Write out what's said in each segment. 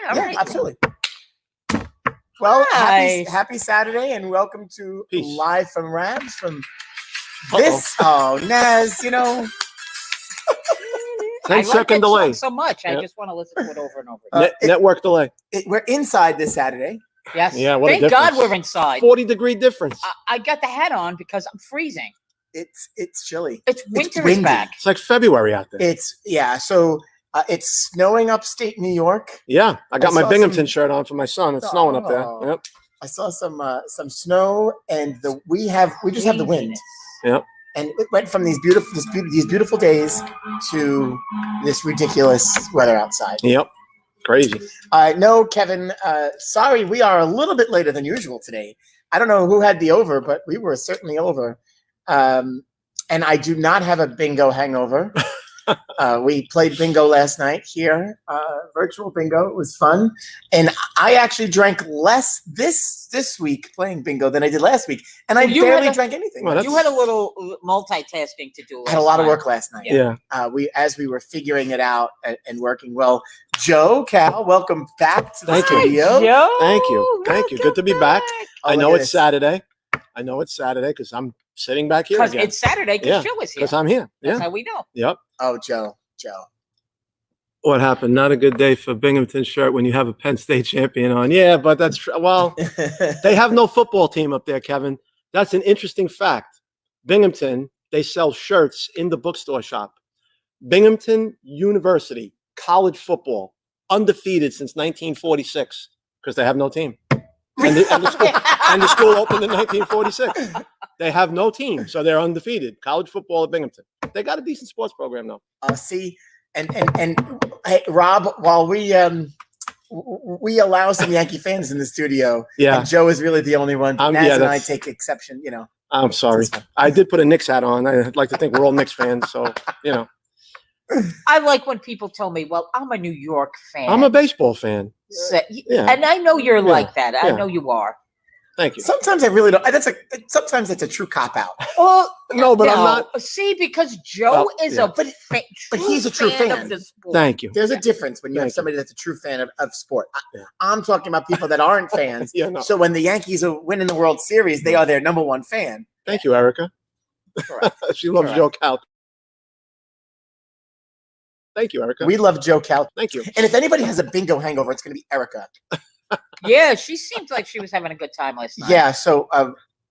all right. Absolutely. Well, Nice. happy Saturday, and welcome to Peace. Live from Rabs from this. Oh, Naz, you know. 10-second delay. So much. I Yep. just want to listen to it over and over. Network delay. We're inside this Saturday. Yes. Yeah, what a Thank God difference. we're inside. 40-degree difference. I got the hat on because I'm freezing. It's chilly. It's winter is windy. back. It's like February out there. So it's snowing upstate New York. Yeah, I got my saw Binghamton some- shirt on for my son. It's snowing up there. Oh. Yep. I saw some snow, and we just have the wind. Yep. And it went from these beautiful days to this ridiculous weather outside. Yep. Crazy. No, Kevin. Sorry, we are a little bit later than usual today. I don't know who had the over, but we were certainly over. And I do not have a bingo hangover. We played bingo last night here, virtual bingo. It was fun, and I actually drank less this week playing bingo than I did last week, and I barely drank anything. Well, You had a little multitasking to do. I had a lot of work last night. Yeah. As we were figuring it out and working well. Joe, Cal, welcome back to the Thank you. studio. Joe, Thank you. Good to be back. Oh, I know look at it's Saturday. because I'm sitting back here Because again. it's Saturday. Because Joe is here. Because I'm here. That's Yeah. how we know. Yep. Oh, Joe. What happened? Not a good day for Binghamton shirt when you have a Penn State champion on. Yeah, but that's well. They have no football team up there, Kevin. That's an interesting fact. Binghamton, they sell shirts in the bookstore shop. Binghamton University, college football, undefeated since 1946 because they have no team. And the school opened in 1946. They have no team, so they're undefeated. College football at Binghamton. They got a decent sports program, though. See, and hey, Rob, while we allow some Yankee fans in the studio, Yeah. and Joe is really the only one. Naz yeah, and I that's- take exception. You know, I'm sorry. I did put a Knicks hat on. I'd like to think we're all Knicks fans, so, you know. I like when people tell me, "Well, I'm a New York fan." I'm a baseball fan. Yeah. And I know you're like that. I Yeah. know you are. Thank you. sometimes I really don't. Sometimes it's a true cop out. Well, No, but I'm not. See, because Joe is yeah. but he's a true fan. of the sport. Thank you. There's a difference when you have Thank you. somebody that's a true fan of sport. Yeah. I'm talking about people that aren't fans. Yeah, no. So when the Yankees are winning the World Series, they are their number one fan. Thank you, Erica. She loves Correct. Joe Cal. Thank you, Erica. We love Joe Cal. Thank you. And if anybody has a bingo hangover, it's going to be Erica. Yeah, she seemed like she was having a good time last night. Yeah. So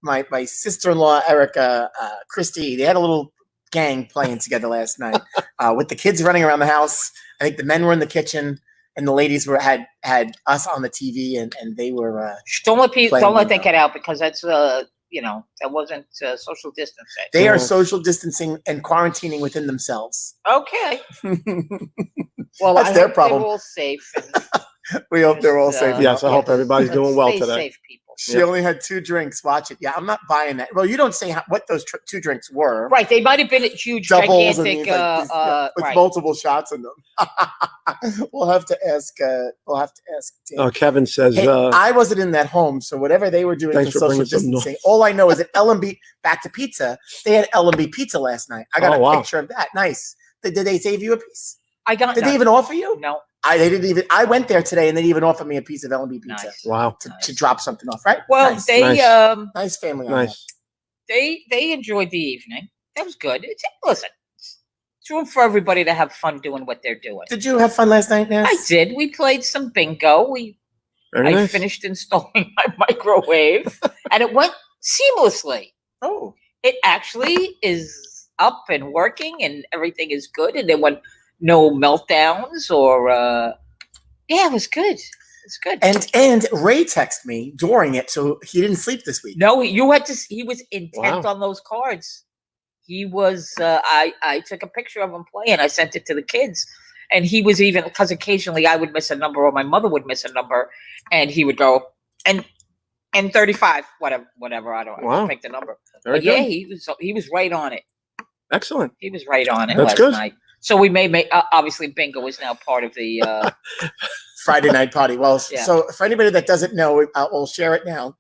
my sister-in-law, Erica, Christy, they had a little gang playing together last night with the kids running around the house. I think the men were in the kitchen and the ladies had us on the TV and they were. Don't let that bingo. get out because that's that wasn't social distancing. They are Yeah. social distancing and quarantining within themselves. Okay. Well, That's I their hope problem. they're all safe. We hope they're all Just, safe. Yes, I hope everybody's doing well stay today. Safe, people. She only had 2 drinks. Watch it. Yeah, I'm not buying that. Well, you don't say what those 2 drinks were. Right, they might have been huge, Doubles and gigantic. these, like, these, with right. multiple shots in them. We'll have to ask. Dan. Oh, Kevin says, Hey, I wasn't in that home, so whatever they were doing for Thanks for social bringing some distancing, noise. all I know is that L&B, back to pizza, they had L&B pizza last night. I got Oh, a wow. picture of that. Nice. Did they save you a piece? I got. Did they even offer you? No. They didn't even. I went there today, and they didn't even offer me a piece of L&B pizza Nice. wow, to drop something off. Right? Well, nice. they Nice. Nice family. nice. they enjoyed the evening. That was good. Listen, it's room for everybody to have fun doing what they're doing. Did you have fun last night, Naz? I did. We played some bingo. Very I nice. finished installing my microwave, and it went seamlessly. Oh, It actually is up and working, and everything is good. And there were no meltdowns or. Yeah, it was good. It's good. and Ray texted me during it, so he didn't sleep this week. No, you had to. He was intent Wow. on those cards. He was. I took a picture of him playing. I sent it to the kids, and he was even because occasionally I would miss a number or my mother would miss a number, and he would go and 35, whatever. I don't Wow. pick the number. Very But yeah, good. he was right on it. Excellent. He was right on it That's last good. night. So we may make obviously bingo is now part of the. Friday night party. Well, Yeah. so for anybody that doesn't know, we'll share it now.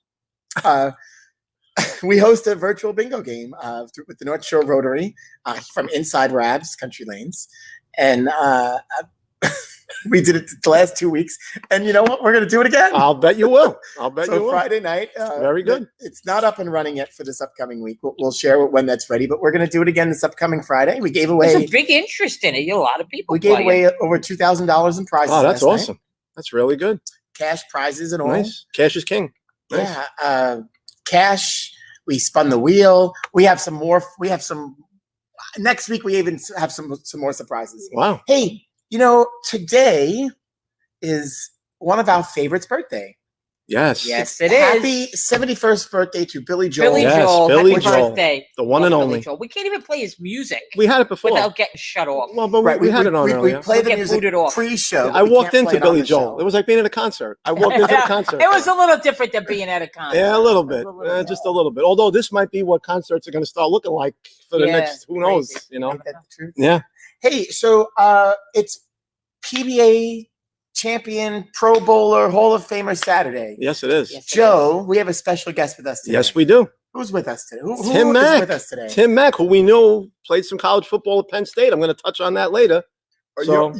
We host a virtual bingo game with the North Shore Rotary from Inside Rabs Country Lanes, and We did it the last 2 weeks, and you know what? We're going to do it again. I'll bet you will. I'll bet you will. Friday night. Very good. It's not up and running yet for this upcoming week. We'll share when that's ready, but we're going to do it again this upcoming Friday. We gave away. There's a big interest in it. A lot of people. We gave away over $2,000 in prizes. Oh, that's last awesome. night. That's really good. Cash prizes and all. Nice. Cash is king. Nice. Yeah. Cash. We spun the wheel. We have some more. We have some. Next week, we even have some more surprises. Wow. Hey, today is one of our favorites' birthday. Yes. Yes, Happy 71st birthday to Billy Joel. Billy Yes, Joel. Billy Happy Joel. birthday. The one and Billy only. Joel. We can't even play his music We had it before. without getting shut off. Well, but Right, we had it on we earlier. play the Get music booted off. pre-show. I but we walked can't play into it on Billy the Joel. show. It was like being at a concert. I walked into the concert. It was a little different than being at a concert. Yeah, a little bit. A little bit. Just a little bit. Although this might be what concerts are going to start looking like for the Yeah, next, who knows, crazy. Ain't that the truth? Yeah. Hey, so it's PBA champion, Pro Bowler, Hall of Famer Saturday. Yes, it is. Yes. Joe, we have a special guest with us today. Yes, we do. Who's with us today? Who Tim is Mack. with us today? Tim Mack, who we know played some college football at Penn State. I'm going to touch on that later. So,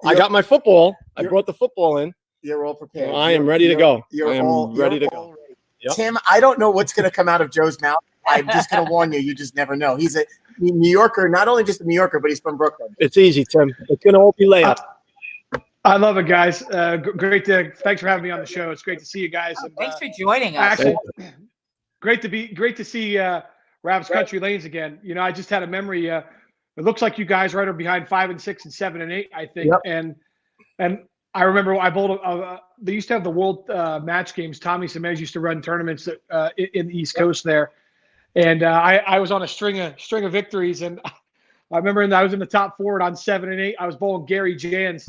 I got my football. I brought the football in. You're all prepared. I am ready to go. You're I am all ready to all go. ready. Yep. Tim, I don't know what's going to come out of Joe's mouth. I'm just going to warn you. You just never know. He's a New Yorker, not only just a New Yorker, but he's from Brooklyn. It's easy, Tim. It's going to all be layup. I love it, guys. Thanks for having me on the show. It's great to see you guys. And, Thanks for joining us. actually, great to see Rabs Country Lanes again. I just had a memory. It looks like you guys are behind 5 and 6 and 7 and 8, I think. Yep. And I remember I bowled. They used to have the World Match Games. Tommy Semez used to run tournaments in the East Coast there, and I was on a string of victories. And I remember I was in the top 4 on 7 and 8. I was bowling Gary Jans.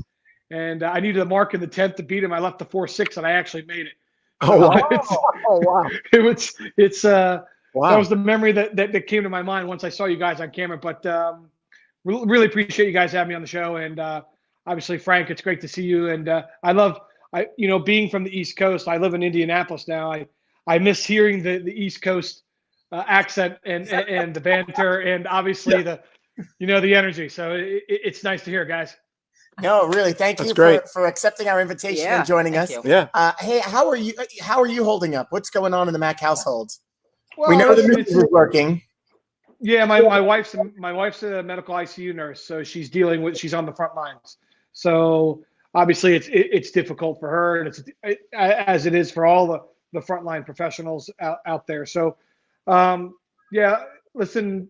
And I needed a mark in the 10th to beat him. I left the 4-6, and I actually made it. Oh, wow. Wow. Wow. That was the memory that came to my mind once I saw you guys on camera. But really appreciate you guys having me on the show. And obviously, Frank, it's great to see you. And I love being from the East Coast. I live in Indianapolis now. I miss hearing the East Coast accent and the banter, and obviously the energy. So it's nice to hear, guys. No, really. Thank you for accepting our invitation and joining us. you. Yeah. Hey, how are you? How are you holding up? What's going on in the Mack household? Well, We know the missus is working. Yeah, my wife's a medical ICU nurse, so she's on the front lines. So obviously it's difficult for her, and it's as it is for all the frontline professionals out there. So listen,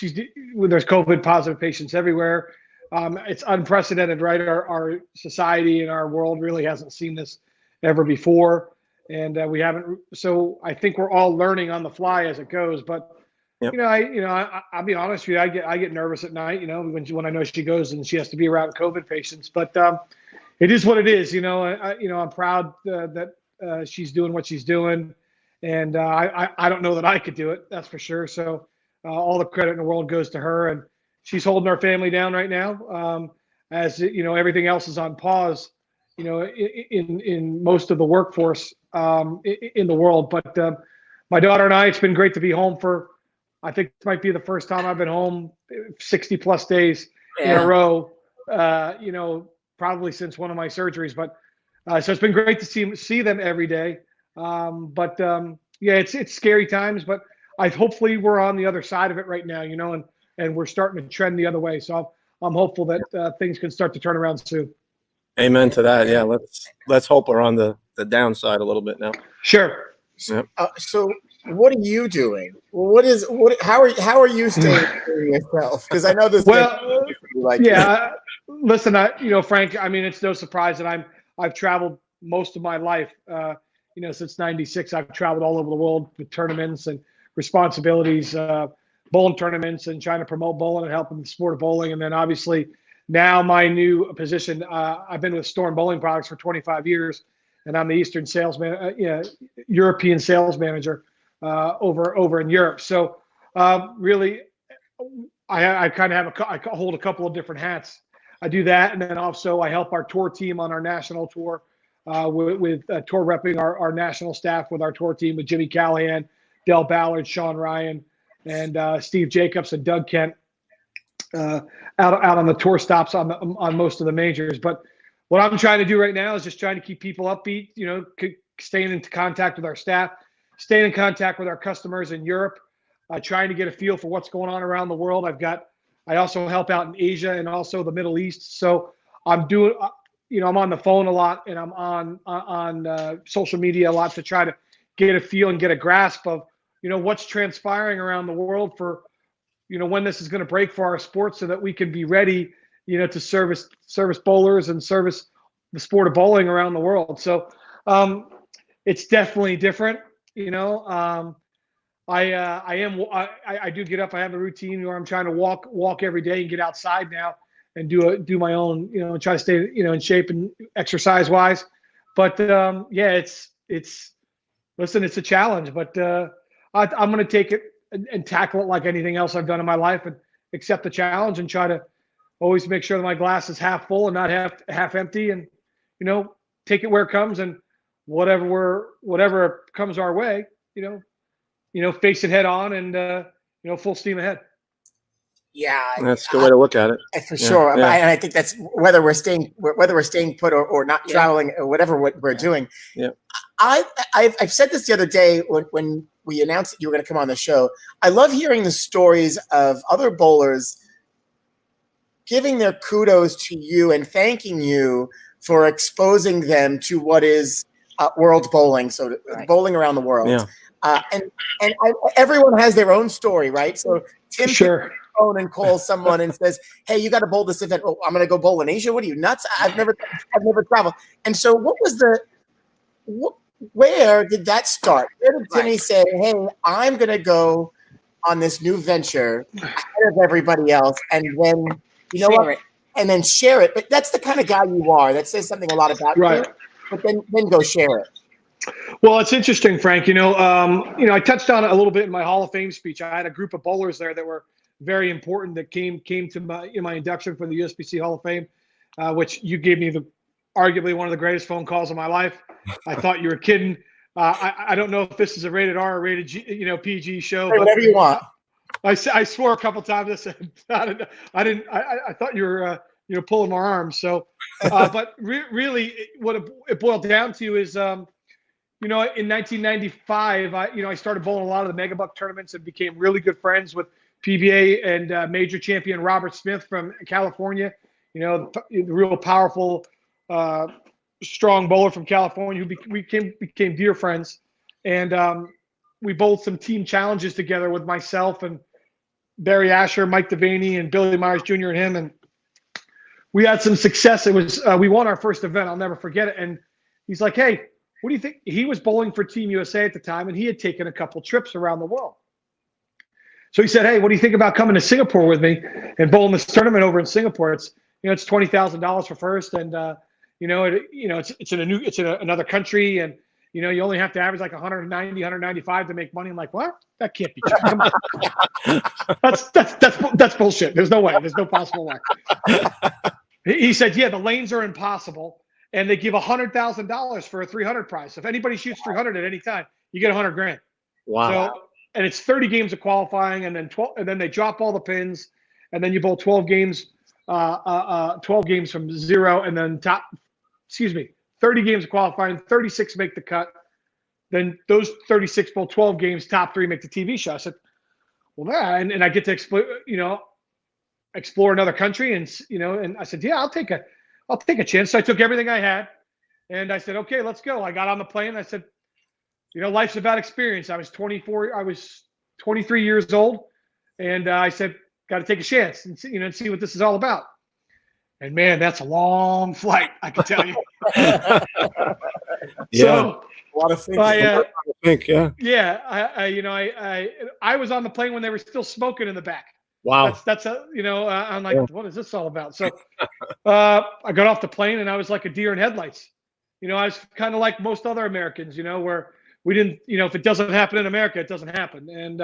there's COVID positive patients everywhere. It's unprecedented, right? Our society and our world really hasn't seen this ever before, and we haven't. So I think we're all learning on the fly as it goes. But Yep. I'll be honest with you. I get nervous at night. When I know she goes and she has to be around COVID patients. But it is what it is. I'm proud that she's doing what she's doing, and I don't know that I could do it. That's for sure. So all the credit in the world goes to her, and she's holding our family down right now. As everything else is on pause. In most of the workforce in the world. But my daughter and I, it's been great to be home for. I think it might be the first time I've been home 60 plus days in a row, probably since one of my surgeries. But so it's been great to see them every day. It's scary times, but hopefully we're on the other side of it right now, and we're starting to trend the other way. So I'm hopeful that things can start to turn around soon. Amen to that. Yeah. Let's hope we're on the downside a little bit now. Sure. Yep. So what are you doing? How are you staying yourself? Because I know this. Listen, Frank. I mean, it's no surprise that I've traveled most of my life. Since '96, I've traveled all over the world with tournaments and responsibilities, bowling tournaments, and trying to promote bowling and helping the sport of bowling. And then obviously now my new position. I've been with Storm Bowling Products for 25 years, and I'm the Eastern European sales manager. Over in Europe. So really, I kind of I hold a couple of different hats. I do that, and then also I help our tour team on our national tour with tour repping our national staff with our tour team with Jimmy Callahan, Del Ballard, Sean Ryan, and Steve Jacobs and Doug Kent out on the tour stops on most of the majors. But what I'm trying to do right now is just trying to keep people upbeat, staying into contact with our staff, staying in contact with our customers in Europe, trying to get a feel for what's going on around the world. I also help out in Asia and also the Middle East. So I'm doing, I'm on the phone a lot, and I'm on social media a lot to try to get a feel and get a grasp of, what's transpiring around the world for, when this is going to break for our sport, so that we can be ready, to service bowlers and service the sport of bowling around the world. So it's definitely different. I do get up. I have a routine where I'm trying to walk every day and get outside now and do my own, try to stay, in shape and exercise wise. But it's a challenge, but I'm going to take it and tackle it like anything else I've done in my life, and accept the challenge and try to always make sure that my glass is half full and not half empty, and, take it where it comes, and whatever comes our way, face it head on, and, full steam ahead. Yeah, That's a good way to look at it. for sure. Yeah. And I think that's whether we're staying put or not traveling, or whatever we're doing. Yeah. I've said this the other day when we announced that you were going to come on the show. I love hearing the stories of other bowlers giving their kudos to you and thanking you for exposing them to what is world bowling, so bowling around the world. Yeah. And everyone has their own story, right? So Tim Sure. phone and calls someone and says, "Hey, you got to bowl this event." "Oh, I'm going to go bowl in Asia. What are you, nuts? I've never traveled." And so, where did that start? Where did Timmy say, "Hey, I'm going to go on this new venture ahead of everybody else," and then and then share it? But that's the kind of guy you are. That says something a lot about you. But then go share it. Well, it's interesting, Frank. I touched on it a little bit in my Hall of Fame speech. I had a group of bowlers there that were very important that came to my induction for the USBC Hall of Fame, which you gave me arguably one of the greatest phone calls of my life. I thought you were kidding. I don't know if this is a rated R or rated G, PG show. Hey, whatever you want. I swore a couple times. I said I thought you were pulling my arms. So, but really, what it boiled down to is. In 1995, I started bowling a lot of the Mega Buck tournaments and became really good friends with PBA and major champion Robert Smith from California. The real powerful, strong bowler from California who we became dear friends. And we bowled some team challenges together with myself and Barry Asher, Mike Devaney, and Billy Myers Jr. and him. And we had some success. It was we won our first event. I'll never forget it. And he's like, "Hey, what do you think?" He was bowling for Team USA at the time, and he had taken a couple trips around the world. So he said, "Hey, what do you think about coming to Singapore with me and bowling this tournament over in Singapore? It's $20,000 for first, and it's in another country, and you only have to average like 190, 195 to make money." I'm like, "What? That can't be true. Come on. That's bullshit. There's no way. There's no possible way." He said, "Yeah, the lanes are impossible. And they give $100,000 for a 300 prize. If anybody shoots 300 at any time, you get $100,000. Wow. So, and it's 30 games of qualifying, and then 12, and then they drop all the pins, and then you bowl 12 games, 12 games from zero, and then 30 games of qualifying, 36 make the cut. Then those 36 bowl 12 games, top 3 make the TV show." I said, "Well, and I get to explore another country, and and I said, yeah, I'll take a chance." So I took everything I had, and I said, "Okay, let's go." I got on the plane. I said, life's about experience. I was 24. I was 23 years old, and I said, "Got to take a chance and see what this is all about." And man, that's a long flight, I can tell you. So a lot of things. I was on the plane when they were still smoking in the back. Wow. I'm like, what is this all about? So I got off the plane and I was like a deer in headlights. I was kind of like most other Americans, where we didn't, if it doesn't happen in America, it doesn't happen. And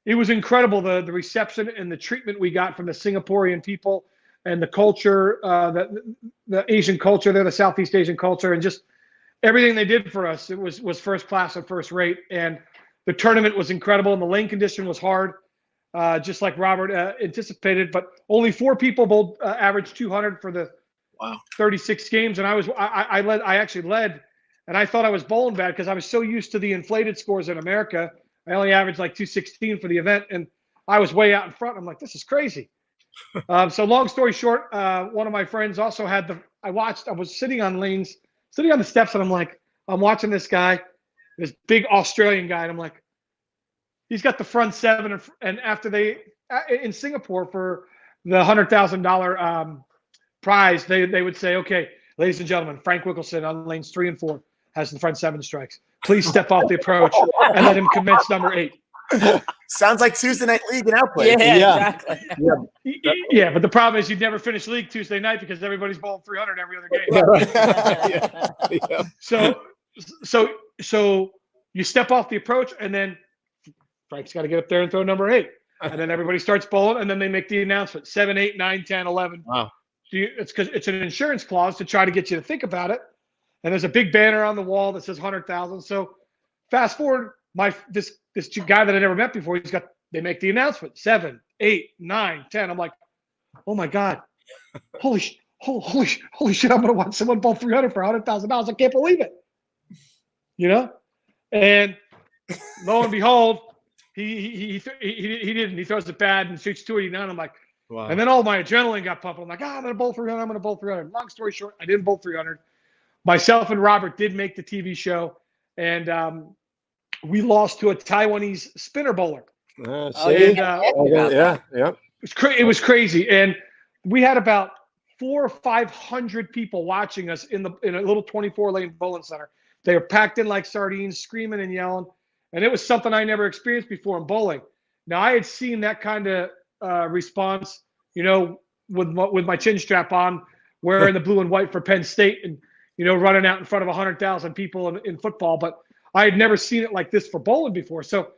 it was incredible, the reception and the treatment we got from the Singaporean people and the culture, the Asian culture there, the Southeast Asian culture, and just everything they did for us. It was first class and first rate. And the tournament was incredible, and the lane condition was hard. Just like Robert anticipated, but only 4 people bowled average 200 for the Wow. 36 games, and I actually led, and I thought I was bowling bad because I was so used to the inflated scores in America. I only averaged like 216 for the event, and I was way out in front. I'm like, this is crazy. So long story short, one of my friends also had I was sitting on lanes, sitting on the steps, and I'm watching this guy, this big Australian guy, and I'm like, he's got the front seven, and after in Singapore for the $100,000 prize, they would say, okay, ladies and gentlemen, Frank Wickelson on lanes 3 and 4 has the front 7 strikes. Please step off the approach and let him commence number 8. Sounds like Tuesday night league and outplay. Yeah, exactly. Yeah, but the problem is you'd never finish league Tuesday night because everybody's bowling 300 every other game. Yeah, right. So you step off the approach, and then Frank's got to get up there and throw number 8, and then everybody starts bowling, and then they make the announcement 7, 8, 9, 10, 11. Wow. It's because it's an insurance clause to try to get you to think about it, and there's a big banner on the wall that says 100,000. So fast forward, this guy that I never met before, they make the announcement 7, 8, 9, 10. I'm like, oh my god, holy shit! I'm gonna watch someone bowl 300 for $100,000. I can't believe it. And lo and behold, he didn't. He throws it bad and shoots 289. I'm like, wow. And then all my adrenaline got pumped. I'm like, I'm gonna bowl 300. I'm gonna bowl 300. Long story short, I didn't bowl 300. Myself and Robert did make the TV show, and we lost to a Taiwanese spinner bowler. Yeah. It was crazy, and we had about 400 or 500 people watching us in a little 24-lane bowling center. They were packed in like sardines, screaming and yelling, and it was something I never experienced before in bowling. Now I had seen that kind of response, with my chin strap on, wearing the blue and white for Penn State, and running out in front of 100,000 people in football, but I had never seen it like this for bowling before. So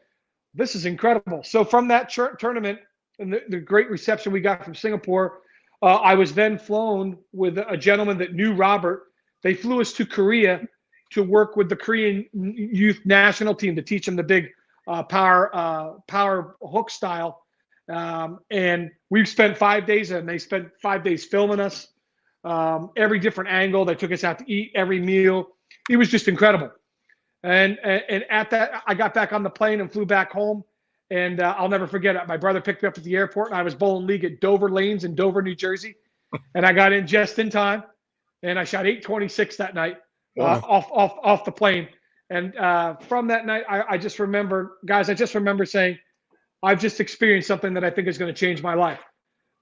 this is incredible. So from that tournament and the great reception we got from Singapore, I was then flown with a gentleman that knew Robert. They flew us to Korea to work with the Korean youth national team to teach them the big power hook style. And we spent 5 days, and they spent 5 days filming us, every different angle. They took us out to eat every meal. It was just incredible. And at that, I got back on the plane and flew back home. And I'll never forget it. My brother picked me up at the airport, and I was bowling league at Dover Lanes in Dover, New Jersey. And I got in just in time, and I shot 826 that night off the plane. And from that night, I just remember saying, I've just experienced something that I think is going to change my life.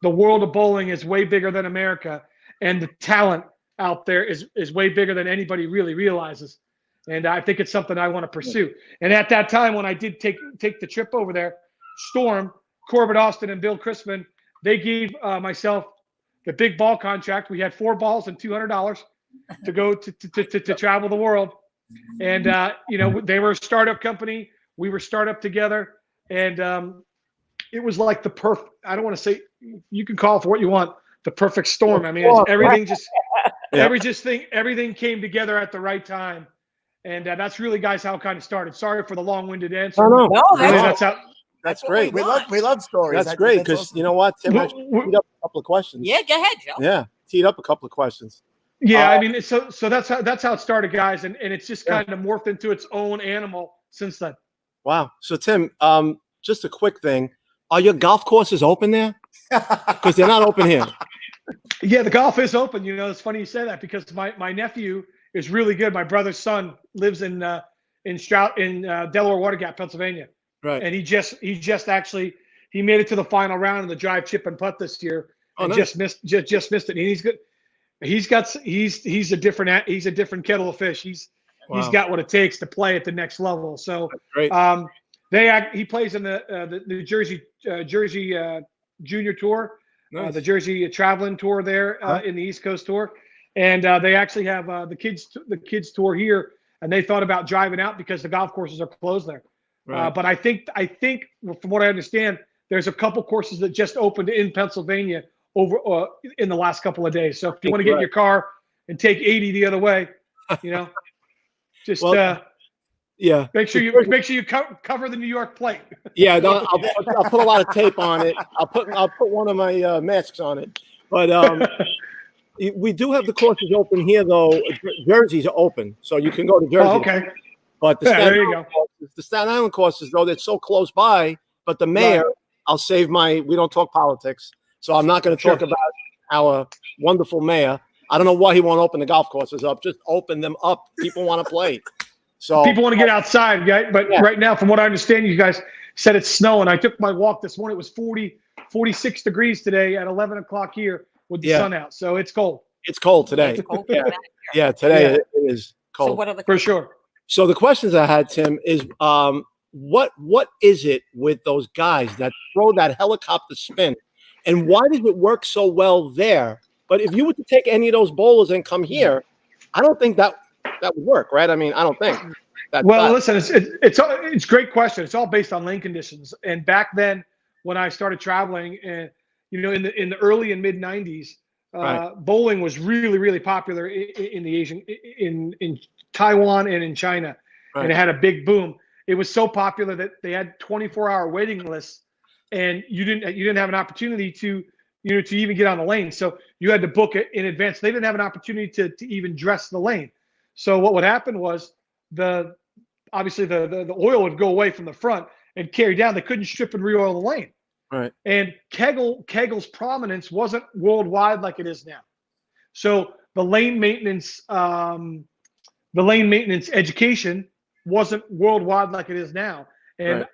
The world of bowling is way bigger than America, and the talent out there is way bigger than anybody really realizes. And I think it's something I want to pursue. And at that time, when I did take the trip over there, Storm, Corbett Austin, and Bill Crispin, they gave myself the big ball contract. We had 4 balls and $200 to go to travel the world. And, they were a startup company. We were startup together. And it was like I don't want to say, you can call it for what you want, the perfect storm. I mean, everything came together at the right time. And that's really, guys, how it kind of started. Sorry for the long-winded answer. No, that's great. We love stories. That's great, because awesome. You know what, Tim, actually teed up a couple of questions. Yeah, go ahead, Joe. Yeah, teed up a couple of questions. Yeah, I mean, so that's how it started, guys, and it's just kind of morphed into its own animal since then. Wow. So Tim, just a quick thing: are your golf courses open there? Because they're not open here. Yeah, the golf is open. It's funny you say that, because my nephew is really good. My brother's son lives in Delaware Water Gap, Pennsylvania. Right. And he just actually made it to the final round of the drive, chip, and putt this year, and nice. just missed it. And he's good. He's a different kettle of fish. He's got what it takes to play at the next level. So he plays in the Jersey Junior Tour, nice. the Jersey Traveling Tour there in the East Coast Tour. And they actually have the kids tour here, and they thought about driving out because the golf courses are closed there. Right. But I think from what I understand, there's a couple courses that just opened in Pennsylvania over in the last couple of days. So if you want to get in your car and take 80 the other way, just make sure you cover the New York plate. Yeah, no, I'll put a lot of tape on it. I'll put one of my masks on it. But We do have the courses open here, though. Jerseys are open, so you can go to Jersey. Oh, okay. But the Yeah, Staten there you Island courses, though, they're so close by. But the mayor, Right. I'll save we don't talk politics, so I'm not going to talk Sure. about our wonderful mayor. I don't know why he won't open the golf courses up. Just open them up. People want to play. So People want to get outside, right? But right now, from what I understand, you guys said it's snowing. I took my walk this morning. It was 46 degrees today at 11 o'clock here with the sun out. So it's cold. It's cold today. It's cold Yeah. back here. Yeah, today Yeah. it is cold. So what are the For sure. So the questions I had, Tim, is what is it with those guys that throw that helicopter spin, and why does it work so well there? But if you were to take any of those bowlers and come here, I don't think that would work, right? I mean, I don't think. Listen, it's a great question. It's all based on lane conditions. And back then, when I started traveling, and in the early and mid '90s, Right. bowling was really, really popular in the in Taiwan and in China, Right. and it had a big boom. It was so popular that they had 24-hour waiting lists, and you didn't have an opportunity to even get on the lane. So you had to book it in advance. They didn't have an opportunity to even dress the lane. So what would happen was obviously the oil would go away from the front and carry down. They couldn't strip and re-oil the lane. Right. And Kegel's prominence wasn't worldwide like it is now. So the lane maintenance education wasn't worldwide like it is now. And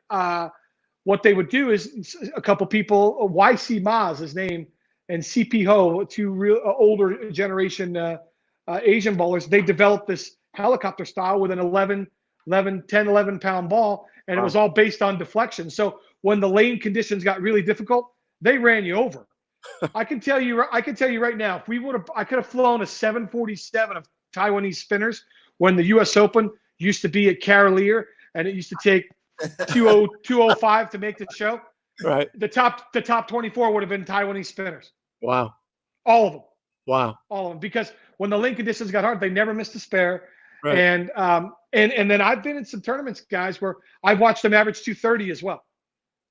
what they would do is a couple people, YC Ma is his name, and CP Ho, two real older generation Asian bowlers, they developed this helicopter style with an 11 pound ball, and it was all based on deflection. So when the lane conditions got really difficult, they ran you over. I can tell you right now, if I could have flown a 747 of Taiwanese spinners when the U.S. Open used to be at Carolier, and it used to take 205 to make the show. Right. The top 24 would have been Taiwanese spinners. Wow. All of them. Wow. All of them. Because when the lane conditions got hard, they never missed a spare. Right. And then I've been in some tournaments, guys, where I've watched them average 230 as well.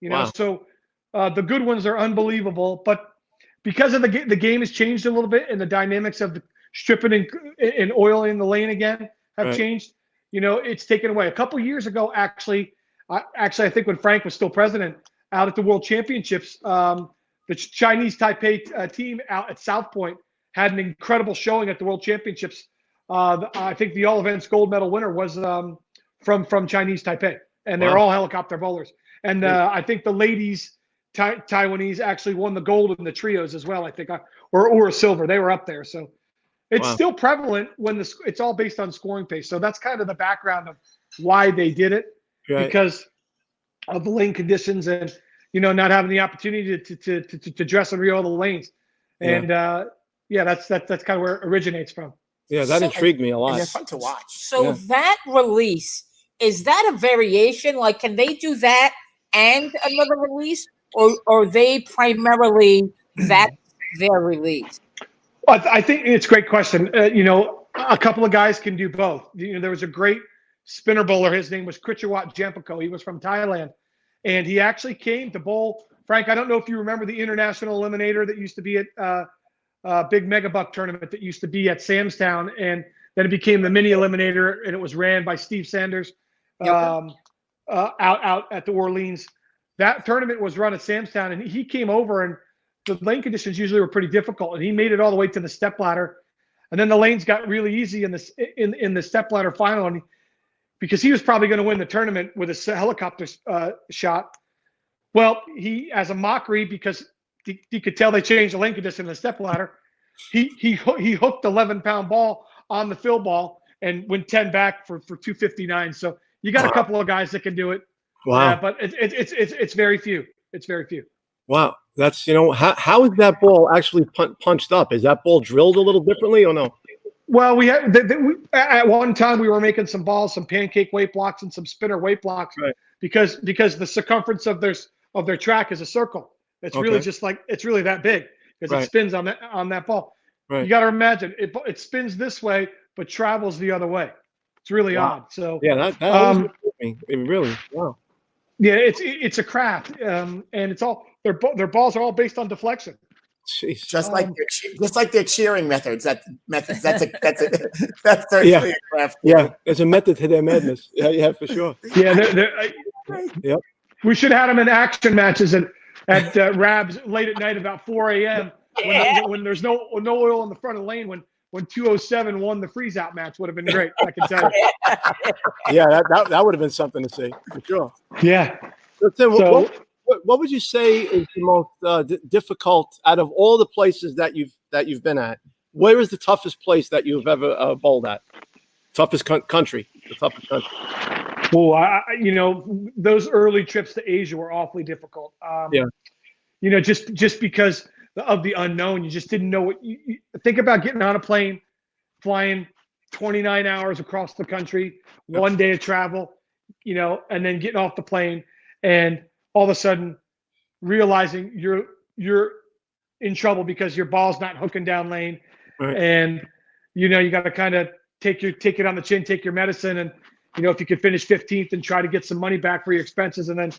Wow. So the good ones are unbelievable. But because of the game has changed a little bit, and the dynamics of the stripping and oiling the lane again have changed, it's taken away. A couple years ago, actually, I think when Frank was still president, out at the World Championships, the Chinese Taipei team out at South Point had an incredible showing at the World Championships. I think the all events gold medal winner was from Chinese Taipei, and they're all helicopter bowlers. And I think the ladies Taiwanese actually won the gold in the trios as well. I think, or a silver. They were up there. So it's still prevalent when it's all based on scoring pace. So that's kind of the background of why they did it, because of the lane conditions and not having the opportunity to dress and re-oil the lanes. And that's kind of where it originates from. Yeah, that intrigued me a lot. And they're fun to watch. So that release, is that a variation? Like, can they do that and another release, or they primarily that's their release? I think it's a great question. A couple of guys can do both. There was a great spinner bowler. His name was Krichawat Jampako. He was from Thailand, and he actually came to bowl. Frank, I don't know if you remember the international eliminator that used to be at big mega buck tournament that used to be at Samstown, and then it became the mini eliminator, and it was ran by Steve Sanders out at the Orleans. That tournament was run at Samstown, and he came over, and the lane conditions usually were pretty difficult, and he made it all the way to the stepladder, and then the lanes got really easy in the stepladder final, and because he was probably going to win the tournament with a helicopter shot. Well, he, as a mockery, because he could tell they changed the lane condition in the stepladder, he hooked the 11-pound ball on the fill ball and went 10 back for 259. So you got a couple of guys that can do it. Wow. But it's very few. It's very few. Wow. That's, how is that ball actually punched up? Is that ball drilled a little differently or no? Well, we had at one time we were making some balls, some pancake weight blocks and some spinner weight blocks, because the circumference of their track is a circle. It's really just like, it's really that big because it spins on that ball. Right. You got to imagine it spins this way but travels the other way. It's really odd. So that really wow. Yeah, it's a craft, and it's all their balls are all based on deflection. Jeez. Just like their cheering methods. That's certainly Yeah. a craft. Yeah, there's a method to their madness. Yeah, for sure. Yeah, Yep. we should have them in action matches at Rabs late at night about 4 a.m. when there's no oil in the front of the lane. When 207 won the freeze out match would have been great. I can tell you. Yeah, that would have been something to see for sure. Yeah. So, Tim, So what would you say is the most difficult out of all the places that you've been at? Where is the toughest place that you've ever bowled at? Toughest country, the toughest country. well, those early trips to Asia were awfully difficult. Yeah. Just because of the unknown, you just didn't know what you think about getting on a plane, flying 29 hours across the country, 1 day of travel, and then getting off the plane and all of a sudden realizing you're in trouble because your ball's not hooking down lane. Right. And, you got to kind of take it on the chin, take your medicine. And, if you could finish 15th and try to get some money back for your expenses and then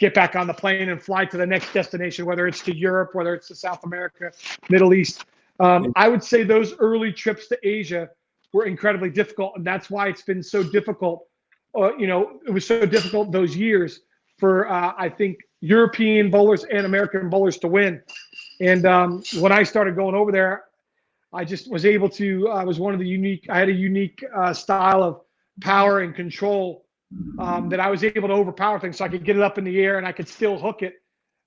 get back on the plane and fly to the next destination, whether it's to Europe, whether it's to South America, Middle East. I would say those early trips to Asia were incredibly difficult. And that's why it's been so difficult. It was so difficult those years for, I think, European bowlers and American bowlers to win. And when I started going over there, I just was able to, I had a unique style of power and control that I was able to overpower things, so I could get it up in the air and I could still hook it,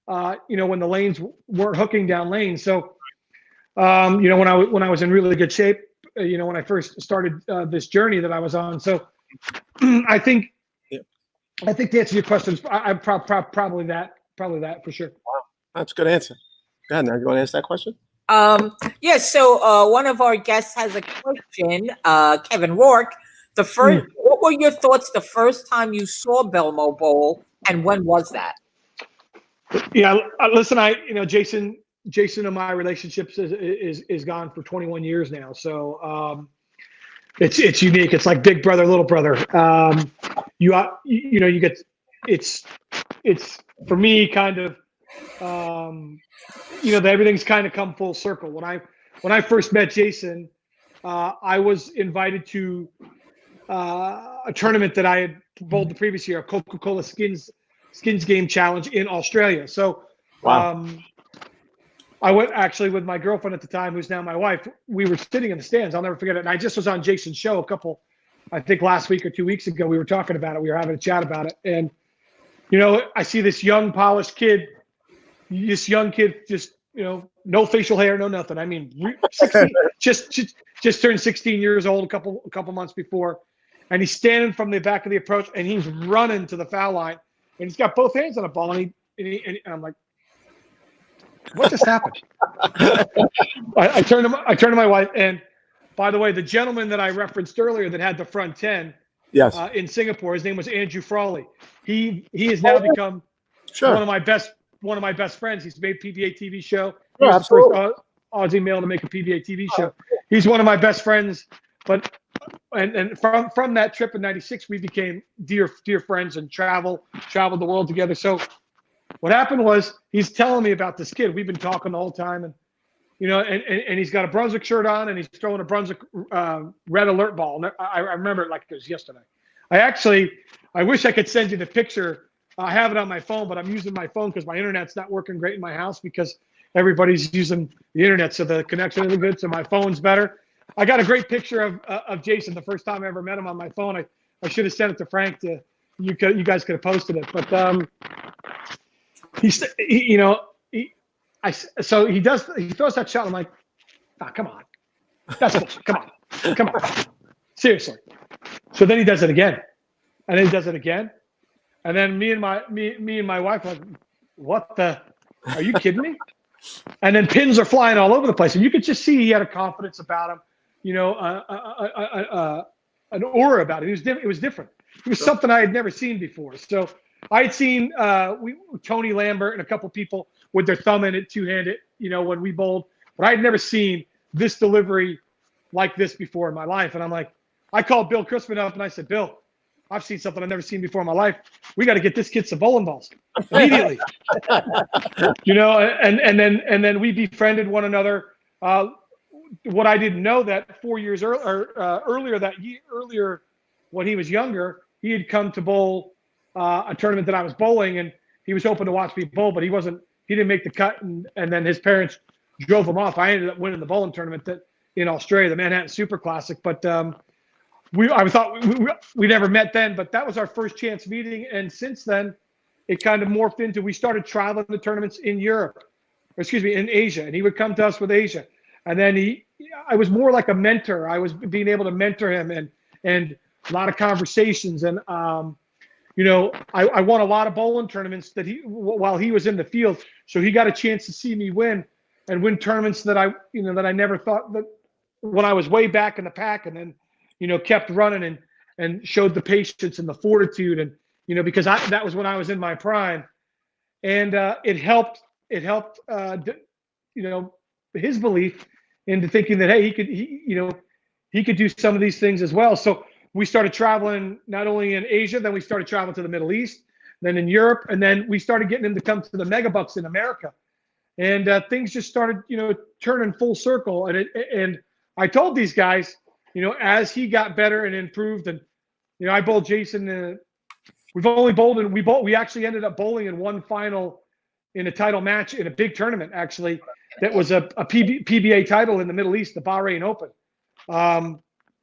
when the lanes weren't hooking down lanes. So, when I was in really good shape, when I first started this journey that I was on. So I think to answer your questions, I'm probably that for sure. Wow, that's a good answer. Go ahead, now you want to answer that question? Yeah, so one of our guests has a question, Kevin Rourke. What were your thoughts the first time you saw Belmo bowl, and when was that? Yeah, listen, Jason and my relationships is gone for 21 years now. So it's unique. It's like big brother, little brother. You get it's for me kind of everything's kind of come full circle. When I first met Jason, I was invited to a tournament that I had bowled the previous year, a Coca-Cola Skins Game Challenge in Australia. So Wow. I went actually with my girlfriend at the time, who's now my wife. We were sitting in the stands. I'll never forget it. And I just was on Jason's show I think last week or 2 weeks ago. We were talking about it. We were having a chat about it. And, I see this young, polished kid, just, no facial hair, no nothing. I mean, 16, just turned 16 years old a couple months before. And he's standing from the back of the approach and he's running to the foul line. And he's got both hands on the ball. And I'm like, what just happened? I turned to my wife, and by the way, the gentleman that I referenced earlier that had the front 10 in Singapore, his name was Andrew Frawley. He has now become one of my best friends. He's made PBA TV show. He was the first Aussie male to make a PBA TV show. He's one of my best friends. But from that trip in '96, we became dear friends and traveled the world together. So what happened was he's telling me about this kid. We've been talking the whole time, and and he's got a Brunswick shirt on, and he's throwing a Brunswick red alert ball. And I remember it like it was yesterday. I wish I could send you the picture. I have it on my phone, but I'm using my phone because my internet's not working great in my house because everybody's using the internet, so the connection isn't good. So my phone's better. I got a great picture of Jason the first time I ever met him on my phone. I should have sent it to Frank. You guys could have posted it, but he throws that shot. I'm like, come on, that's bullshit. Come on, seriously. So then he does it again, and then he does it again, and then me and my wife are like, what the? Are you kidding me? And then pins are flying all over the place, and you could just see he had a confidence about him, an aura about it. It was different. It was something I had never seen before. So I had seen Tony Lambert and a couple people with their thumb in it, two-handed, when we bowled, but I had never seen this delivery like this before in my life. And I'm like, I called Bill Crispin up and I said, Bill, I've seen something I've never seen before in my life. We got to get this kid some bowling balls immediately. And then we befriended one another. What I didn't know that 4 years earlier when he was younger, he had come to bowl a tournament that I was bowling, and he was hoping to watch me bowl, but he didn't make the cut, and then his parents drove him off. I ended up winning the bowling tournament in Australia, the Manhattan Super Classic. But I thought we never met then, but that was our first chance meeting. And since then, it kind of morphed into, we started traveling to tournaments in in Asia. And he would come to us with Asia. And then I was more like a mentor. I was being able to mentor him and a lot of conversations. And, I won a lot of bowling tournaments while he was in the field. So he got a chance to see me win tournaments that I never thought that when I was way back in the pack, and then, kept running and showed the patience and the fortitude, and, because that was when I was in my prime, and it helped his belief into thinking that, hey, he could do some of these things as well. So we started traveling not only in Asia, then we started traveling to the Middle East, then in Europe, and then we started getting him to come to the megabucks in America. And things just started, turning full circle. And I told these guys, as he got better and improved, and I bowled Jason. We actually ended up bowling in one final in a title match in a big tournament, actually, that was a PBA title in the Middle East, the Bahrain Open.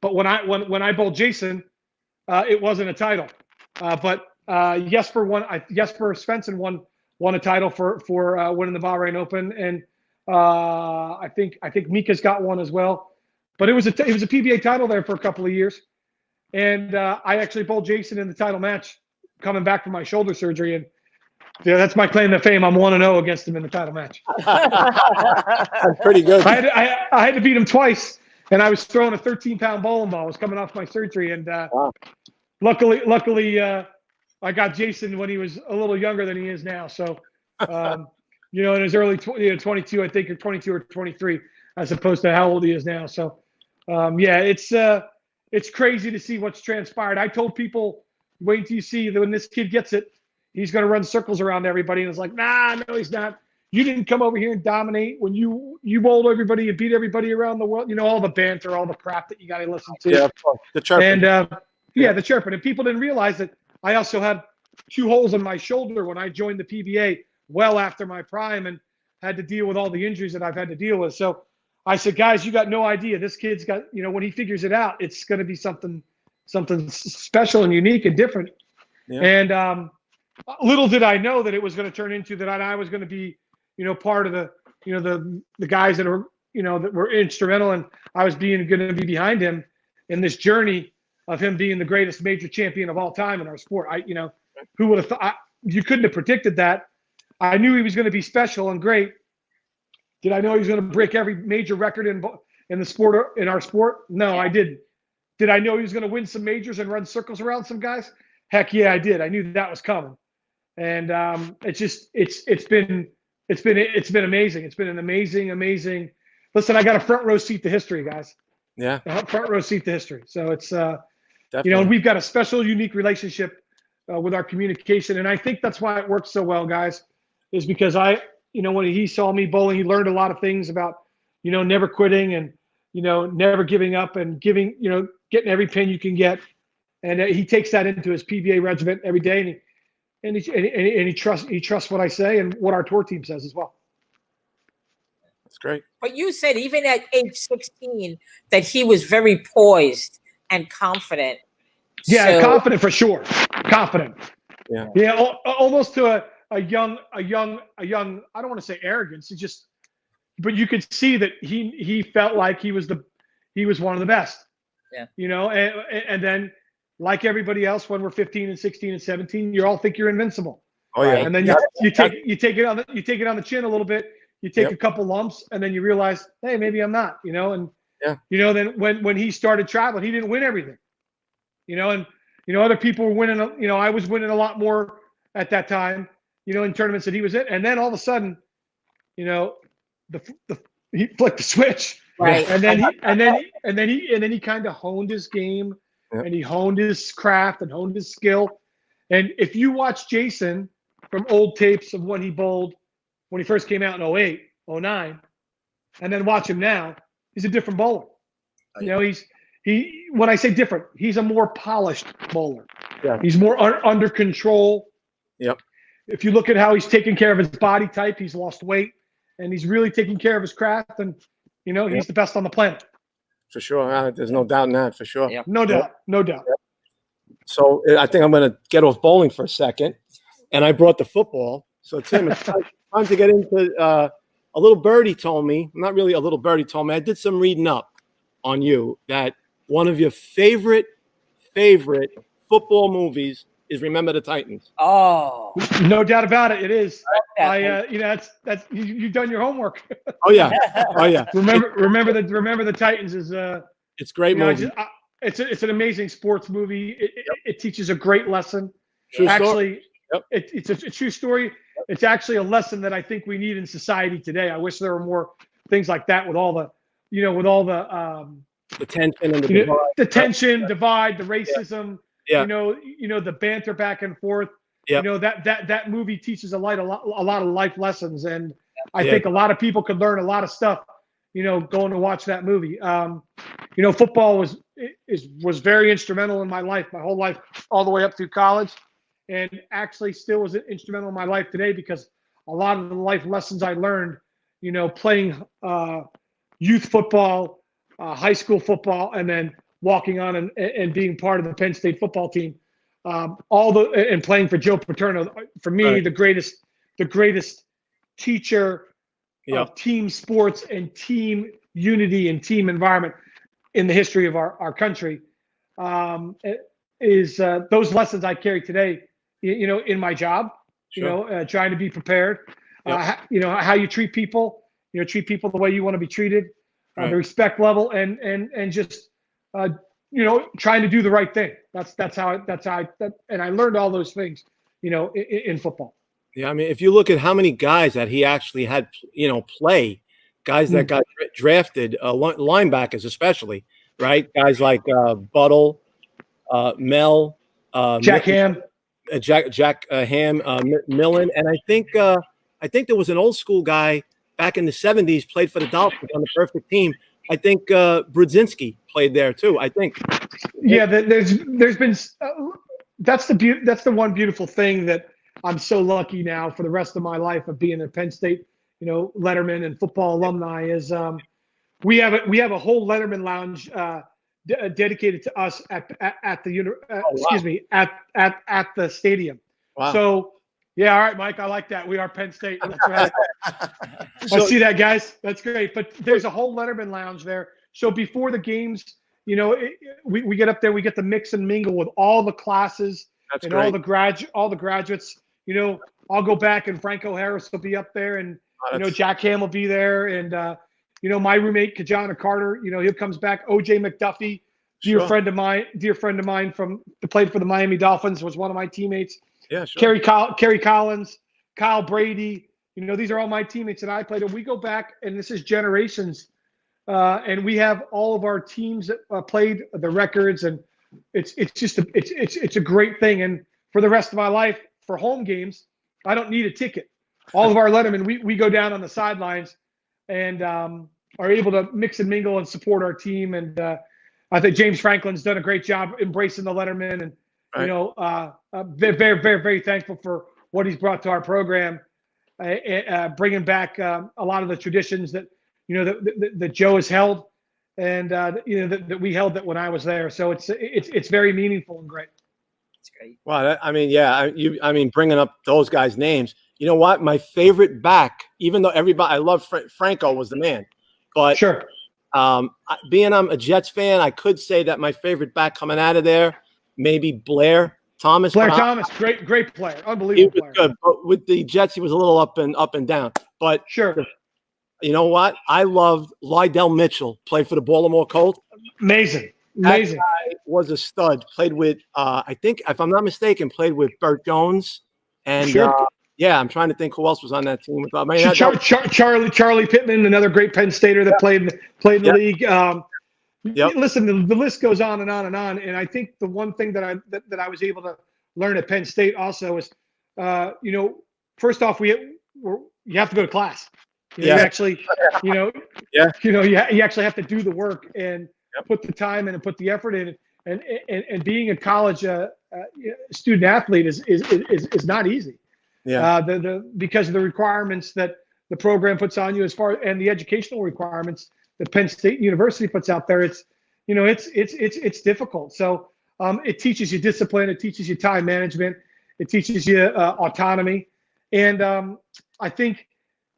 But when I bowled Jason, it wasn't a title. But Jesper Svensson won a title for winning the Bahrain Open, and I think Mika's got one as well. But it was a PBA title there for a couple of years, and I actually bowled Jason in the title match, coming back from my shoulder surgery, and that's my claim to fame. I'm 1-0 against him in the title match. That's pretty good. I had to beat him twice, and I was throwing a 13-pound bowling ball. I was coming off my surgery, and Wow. luckily, I got Jason when he was a little younger than he is now. So, in his early 22, I think, or 22 or 23, as opposed to how old he is now. So, it's crazy to see what's transpired. I told people, wait until you see that when this kid gets it, he's going to run circles around everybody. And it's like, nah, no, he's not. You didn't come over here and dominate when you bowled everybody, you beat everybody around the world. All the banter, all the crap that you got to listen to. Yeah, the chirping. And the chirping. And people didn't realize that I also had 2 holes in my shoulder when I joined the PBA well after my prime, and had to deal with all the injuries that I've had to deal with. So I said, guys, you got no idea. This kid's got, when he figures it out, it's going to be something special and unique and different. Yeah. And little did I know that it was going to turn into that I was going to be, part of the, the guys that are, that were instrumental, and I was going to be behind him in this journey of him being the greatest major champion of all time in our sport. Who would have thought? You couldn't have predicted that. I knew he was going to be special and great. Did I know he was going to break every major record in the sport, in our sport? No, I didn't. Did I know he was going to win some majors and run circles around some guys? Heck yeah, I did. I knew that was coming. And it's been amazing. It's been an amazing. Listen, I got a front row seat to history, guys. Yeah, front row seat to history. So it's Definitely. And we've got a special, unique relationship with our communication, and I think that's why it works so well, guys. Is because when he saw me bowling, he learned a lot of things about, never quitting and, never giving up and getting every pin you can get. And he takes that into his PBA regiment every day, and he trusts what I say and what our tour team says as well. That's great. But you said even at age 16 that he was very poised and confident. Yeah, confident for sure. Confident. Yeah. Yeah, almost to a young. I don't want to say arrogance. But you could see that he felt like he was one of the best. Yeah. And then, like everybody else, when we're 15 and 16 and 17, you all think you're invincible. Oh yeah. And then you take it on the chin a little bit. You take a couple lumps, and then you realize, hey, maybe I'm not. And then when he started traveling, he didn't win everything. And other people were winning. I was winning a lot more at that time. In tournaments that he was in, and then all of a sudden, he flicked the switch. Right. And then he kind of honed his game. and he honed his craft and honed his skill. And if you watch Jason from old tapes of when he bowled, when he first came out in 08, 09, and then watch him now, he's a different bowler. You know, when I say different, he's a more polished bowler. Yeah. He's more under control. Yep. If you look at how he's taking care of his body type, he's lost weight, and he's really taking care of his craft. And, you know, he's the best on the planet. For sure. There's no doubt in that, for sure. Yeah. No doubt. No doubt. So I think I'm going to get off bowling for a second. And I brought the football. So, Tim, it's time to get into a little birdie told me, not really a little birdie told me, I did some reading up on you that one of your favorite football movies is Remember the Titans. Oh, No doubt about it. It is. that You know, that's you've done your homework. Oh, yeah. Oh, yeah. Remember the Titans is It's a great you know, movie. it's an amazing sports movie. It teaches a great lesson. True story. Actually, Yep. it's a true story. It's actually a lesson that I think we need in society today. I wish there were more things like that with all the, you know, The tension and the the tension, divide, the racism. Yeah. You know the banter back and forth. Yep. You know that movie teaches a lot of life lessons, and I Yeah. think a lot of people could learn a lot of stuff. You know, going to watch that movie. You know, football was very instrumental in my life, my whole life, all the way up through college, and actually still was instrumental in my life today because a lot of the life lessons I learned, you know, playing youth football, high school football, and then walking on and being part of the Penn State football team, and playing for Joe Paterno, for me, Right. the greatest teacher Yeah. of team sports and team unity and team environment in the history of our country, is those lessons I carry today, you know, in my job, Sure. you know, trying to be prepared, Yep. you know, how you treat people, you know, treat people the way you want to be treated, Right. the respect level, and just, you know, trying to do the right thing. That's how and I learned all those things, you know, in football. Yeah, I mean, if you look at how many guys that he actually had, you know, play, guys that got drafted, linebackers especially, right? Guys like Buttle, Mel, Jack Ham. Jack Ham, Millen, and I think there was an old school guy back in the '70s played for the Dolphins on the perfect team. I think Brudzinski played there too. I think. Yeah, there's been that's the one beautiful thing that I'm so lucky now for the rest of my life of being a Penn State, you know, Letterman and football alumni is we have a whole Letterman lounge dedicated to us at the stadium. Wow. So yeah, all right, Mike, I like that. We are Penn State. That's right. I see that, guys. That's great. But there's a whole Letterman lounge there. So before the games, you know, we get up there, we get to mix and mingle with all the classes That's and great. all the graduates. You know, I'll go back and Franco Harris will be up there, and you know, Jack Ham will be there, and you know, my roommate Kajana Carter, you know, he comes back. OJ McDuffie, dear Sure. friend of mine played for the Miami Dolphins, was one of my teammates. Yeah, sure. Kerry Collins, Kyle Brady, you know, these are all my teammates that I played. And we go back, and this is generations, and we have all of our teams that played the records, and it's a great thing. And for the rest of my life, for home games, I don't need a ticket. All of our Lettermen, we go down on the sidelines, and are able to mix and mingle and support our team. And I think James Franklin's done a great job embracing the Letterman, and you know, very, very, very thankful for what he's brought to our program, bringing back a lot of the traditions that, you know, that Joe has held, and you know, that we held that when I was there. So it's very meaningful and great. That's great. Wow. I mean, yeah. I mean, bringing up those guys' names. You know what? My favorite back, even though I love Franco was the man, but Sure. Being I'm a Jets fan, I could say that my favorite back coming out of there, maybe Blair Thomas. Blair but Thomas, great player, He unbelievable was player. good, but with the Jets, he was a little up and down. But Sure. you know what? I loved Lydell Mitchell. Played for the Baltimore Colts. Amazing. That guy was a stud. Played with, I think, if I'm not mistaken, played with Burt Jones. And Sure. yeah, I'm trying to think who else was on that team. I mean, Charlie Pittman, another great Penn Stater that played in the league. Yep. Listen, the list goes on and on and on. And I think the one thing that I was able to learn at Penn State also is, first off, you have to go to class. You actually, you actually have to do the work and put the time in and put the effort in. And being a college student athlete is not easy. Yeah. Because of the requirements that the program puts on you and the educational requirements that Penn State University puts out there, it's difficult. So it teaches you discipline, it teaches you time management, it teaches you autonomy. And I think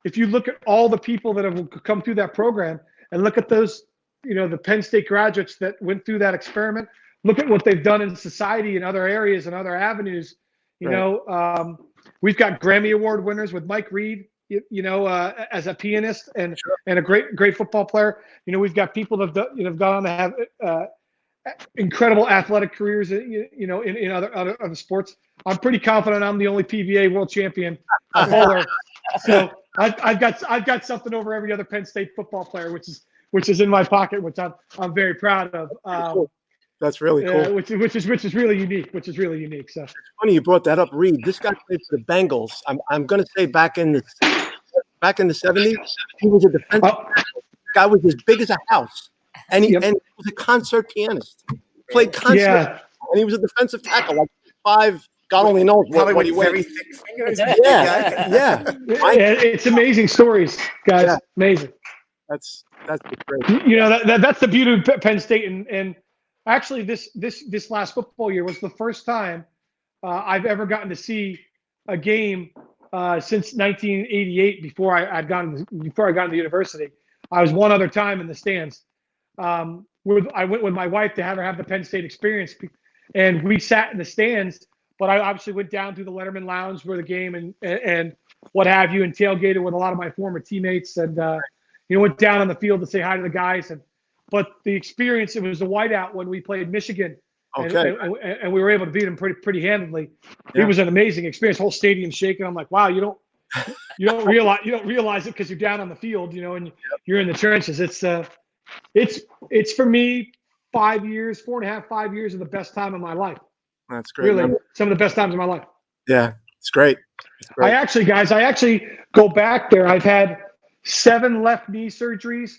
if you look at all the people that have come through that program and look at those, the Penn State graduates that went through that experiment, look at what they've done in society in other areas and other avenues. We've got Grammy Award winners with Mike Reed, as a pianist and a great football player. We've got people that have gone on to have incredible athletic careers, in other sports. I'm pretty confident I'm the only PBA world champion bowler. So I've got something over every other Penn State football player, which is in my pocket, which I'm very proud of. That's really cool. Which is really unique. So it's funny you brought that up, Reed. This guy played for the Bengals. I'm going to say back in the 70s, he was a defensive. Guy was as big as a house, and he was a concert pianist. Played concert, and he was a defensive tackle, like 5. God only knows what he weighed. Yeah. It's amazing stories, guys. Yeah. Amazing. That's great. That's the beauty of Penn State, and actually this last football year was the first time I've ever gotten to see a game since 1988. Before I got into the university, I was one other time in the stands. I went with my wife to have her have the Penn State experience, and we sat in the stands. But I obviously went down to the Letterman Lounge where the game and what have you, and tailgated with a lot of my former teammates, and went down on the field to say hi to the guys. But the experience, it was a whiteout when we played Michigan, and we were able to beat them pretty handily. Yeah. It was an amazing experience. Whole stadium shaking. I'm like, wow, you don't realize it because you're down on the field, and you're in the trenches. It's for me 5 years, 4.5, 5 years of the best time of my life. That's great. Really, some of the best times of my life. Yeah, it's great. I actually go back there. I've had 7 left knee surgeries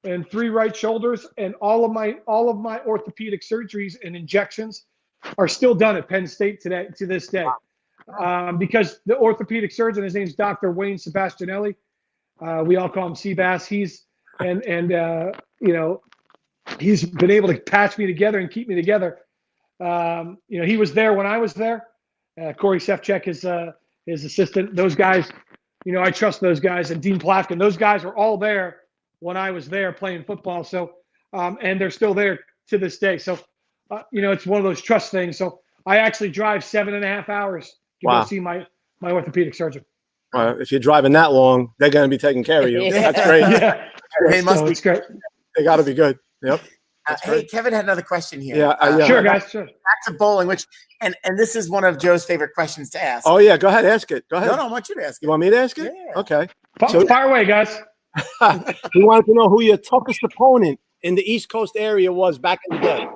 and 3 right shoulders, and all of my orthopedic surgeries and injections are still done at Penn State today to this day. Because the orthopedic surgeon, his name's Dr. Wayne Sebastianelli. We all call him Seabass. He's he's been able to patch me together and keep me together. He was there when I was there. Corey Sefchek is his assistant. Those guys, I trust those guys, and Dean Plafkin. Those guys were all there when I was there playing football. So, and they're still there to this day. So, it's one of those trust things. So I actually drive 7.5 hours to go see my orthopedic surgeon. If you're driving that long, they're going to be taking care of you. That's great. Yeah. It's great. They got to be good. Yep. Hey, Kevin had another question here. Yeah. Sure, guys. Sure. Back to bowling, and this is one of Joe's favorite questions to ask. Oh, yeah. Go ahead. Ask it. Go ahead. No, I want you to ask it. You want me to ask it? Yeah. Okay. Fire away, guys. We wanted to know who your toughest opponent in the East Coast area was back in the day.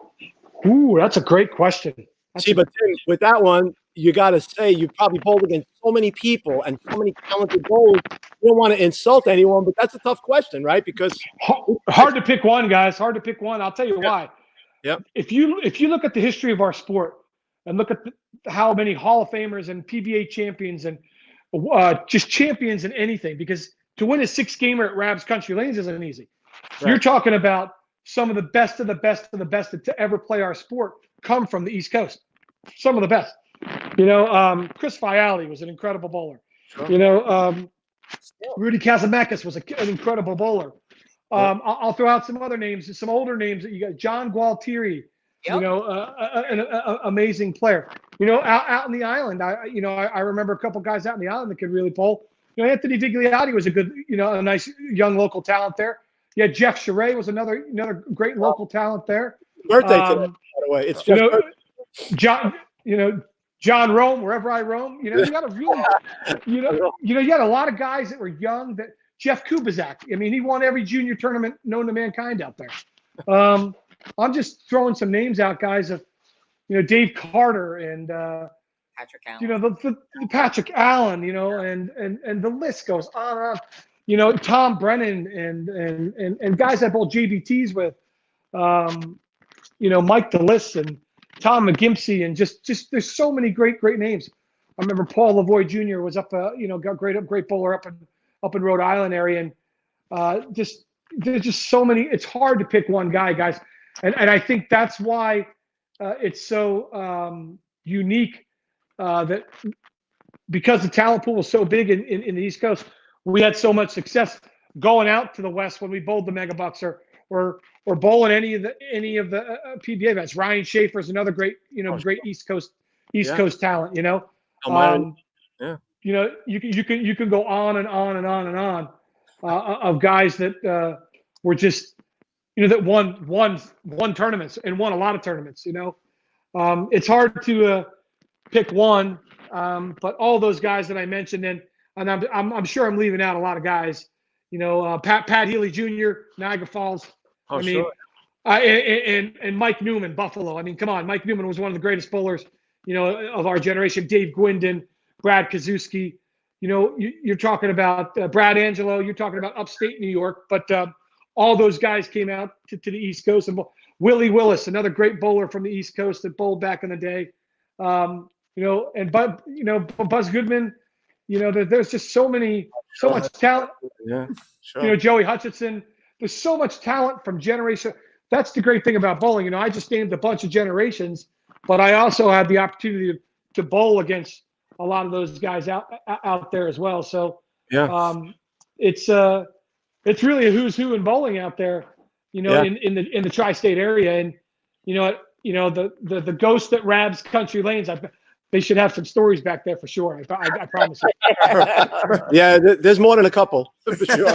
Ooh, that's a great question. But Tim, with that one, you got to say you probably bowled against so many people and so many talented bowlers. You don't want to insult anyone, but that's a tough question, right? Because hard to pick one, guys. Hard to pick one. I'll tell you why. Yep. If you look at the history of our sport and look at how many Hall of Famers and PBA champions and just champions in anything, because to win a 6-gamer at Rabs Country Lanes isn't easy. Right. You're talking about some of the best of the best of the best to ever play our sport come from the East Coast. Some of the best. Chris Fiali was an incredible bowler. Sure. Rudy Casamakis was an incredible bowler. I'll throw out some other names, some older names that you got. John Gualtieri, an amazing player. Out in the island, I remember a couple guys out in the island that could really bowl. Anthony Vigliotti was a good, a nice young local talent there. Yeah, Jeff Charay was another great local talent there. Birthday today, by the way. It's just John Rome, wherever I roam. You got a really, you had a lot of guys that were young. That Jeff Kubizak. I mean, he won every junior tournament known to mankind out there. I'm just throwing some names out, guys, of Dave Carter and Patrick Allen. the Patrick Allen, and the list goes on and on. Tom Brennan and guys I bowled JBTs with, Mike DeLis and Tom McGimpsey, and just there's so many great names. I remember Paul Lavoie Jr. was up, got great bowler up in Rhode Island area, and there's just so many. It's hard to pick one guy, guys, and I think that's why it's so unique, that because the talent pool was so big in the East Coast, we had so much success going out to the West when we bowled the Mega Bucks or bowling any of the PBA events. Ryan Schaefer is another great great East Coast talent. Yeah. You can go on and on and on and on of guys that were just that won tournaments and won a lot of tournaments. It's hard to pick one, but all those guys that I mentioned, and I'm sure I'm leaving out a lot of guys. Pat Healy Jr., Niagara Falls. Sure. And Mike Newman, Buffalo. I mean, come on, Mike Newman was one of the greatest bowlers, of our generation. Dave Gwindon, Brad Kazuski. You're talking about Brad Angelo. You're talking about upstate New York, but all those guys came out to the East Coast. And Willie Willis, another great bowler from the East Coast that bowled back in the day. And Buzz Goodman. There's just so much talent. Yeah, sure. Joey Hutchinson. There's so much talent from generation. That's the great thing about bowling. I just named a bunch of generations, but I also had the opportunity to bowl against a lot of those guys out there as well. So yeah, it's really a who's who in bowling out there. In the tri-state area, and the ghost at Rabs Country Lanes. They should have some stories back there for sure. I promise you. Yeah, there's more than a couple for sure.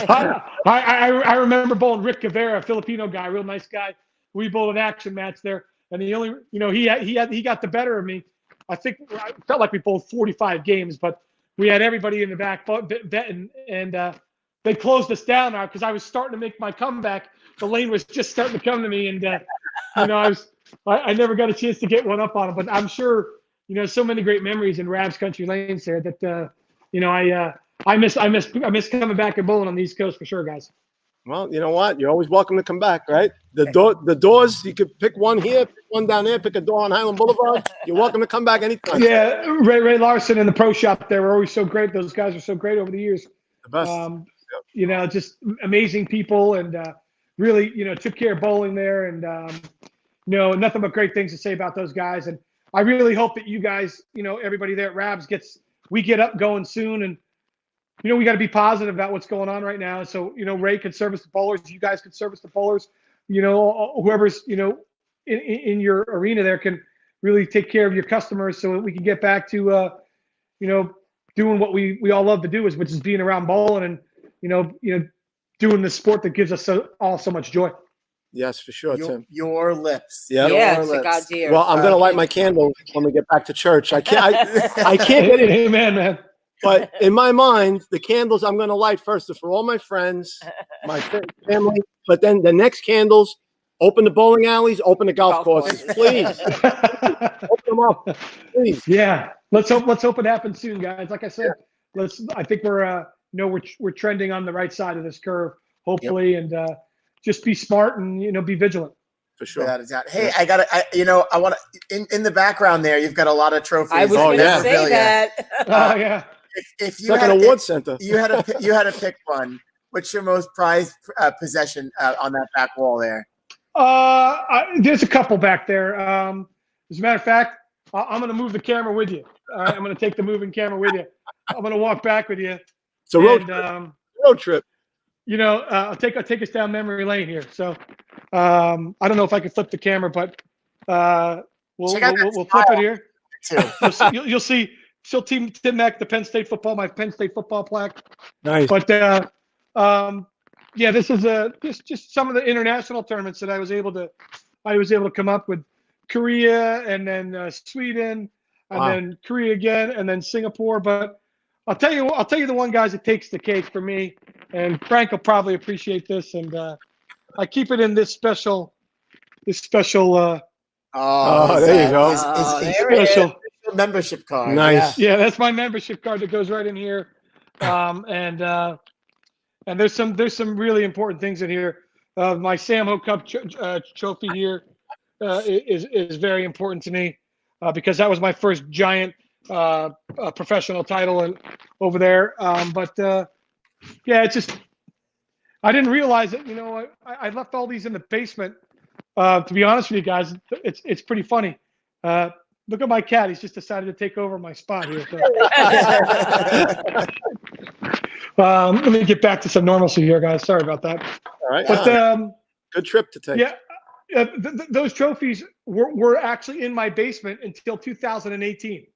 I remember bowling Rick Guevara, a Filipino guy, real nice guy. We bowled an action match there, and the only he got the better of me. I felt like we bowled 45 games, but we had everybody in the back betting, and they closed us down now because I was starting to make my comeback. The lane was just starting to come to me, and I never got a chance to get one up on him, but I'm sure. So many great memories in Rabs Country Lanes there that I miss coming back and bowling on the East Coast for sure, guys. Well, you know what? You're always welcome to come back, right? The doors, you could pick one here, pick one down there, pick a door on Highland Boulevard. You're welcome to come back anytime. Yeah, Ray Larson and the pro shop there were always so great. Those guys are so great over the years. The best. Just amazing people, and really, took care of bowling there, and nothing but great things to say about those guys. And I really hope that you guys, everybody there at Rabs we get up going soon, and we got to be positive about what's going on right now. So Ray could service the bowlers, you guys could service the bowlers, whoever's in your arena there can really take care of your customers, so that we can get back to doing what we all love to do, which is being around bowling and doing the sport that gives us all so much joy. Yes, for sure, Tim. Your lips. Yep. Yeah, Your it's lips. a God's ear. Well, I'm gonna light my candle when we get back to church. I can't get it. Amen, man. But in my mind, the candles I'm gonna light first are for all my friends, my family. But then the next candles, open the bowling alleys, open the golf courses, please. Open them up, please. Yeah, let's hope it happens soon, guys. Like I said, I think we're trending on the right side of this curve, hopefully, and just be smart and be vigilant. For sure. Without a doubt. Hey, I want to in the background there. You've got a lot of trophies. I was going to say that. Oh yeah. If you It's like had an award center. you had to pick one. What's your most prized possession on that back wall there? There's a couple back there. As a matter of fact, I'm going to move the camera with you. All right, I'm going to take the moving camera with you. I'm going to walk back with you. It's a road trip. I'll take us down memory lane here. So I don't know if I can flip the camera, but we'll flip it here. You'll see. Still Tim Mack, the Penn State football, my Penn State football plaque. Nice. But this is just some of the international tournaments that I was able to come up with. Korea, and then Sweden, and then Korea again, and then Singapore. But I'll tell you the one, guys, that takes the cake for me, and Frank will probably appreciate this. And I keep it in this special. Oh, there you go. there it is. Special. Membership card. Nice. Yeah, that's my membership card that goes right in here. And there's some really important things in here. My Samho Cup trophy here is very important to me because that was my first giant professional title over there. Yeah, it's just I didn't realize it. I left all these in the basement. To be honest with you guys, it's pretty funny. Look at my cat. He's just decided to take over my spot here. So. Let me get back to some normalcy here, guys. Sorry about that. All right. But good trip to take. Yeah, those trophies were actually in my basement until 2018.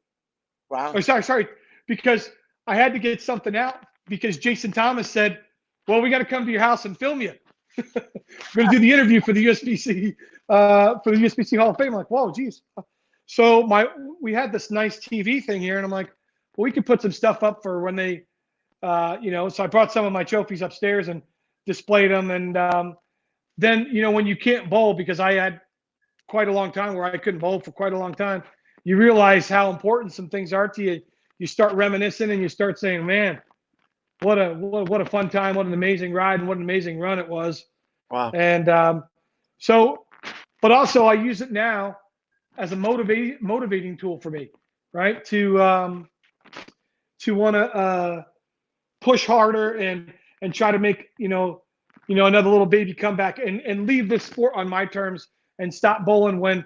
Wow. Oh, sorry, because I had to get something out because Jason Thomas said, "Well, we got to come to your house and film you. We're going to do the interview for the USBC Hall of Fame." I'm like, whoa, geez. So we had this nice TV thing here, and I'm like, well, we could put some stuff up for when they, so I brought some of my trophies upstairs and displayed them. And then, when you can't bowl, because I had quite a long time where I couldn't bowl for quite a long time, you realize how important some things are to you. You start reminiscing and you start saying, man, what a fun time, what an amazing ride, and what an amazing run it was. Wow. And but also I use it now as a motivating tool for me, right? To want to push harder and try to make another little baby come back and leave this sport on my terms and stop bowling when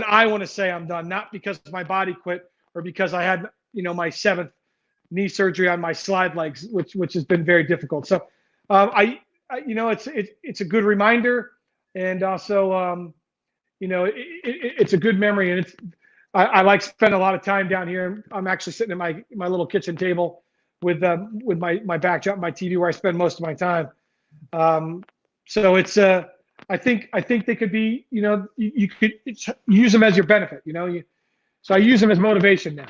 I want to say I'm done, not because my body quit or because I had my 7th knee surgery on my slide legs, which has been very difficult. So it's a good reminder, and also it's a good memory, and I like spend a lot of time down here. I'm actually sitting at my little kitchen table with my backdrop, my TV, where I spend most of my time. So it's I think they could be you could use them as your benefit. So I use them as motivation now.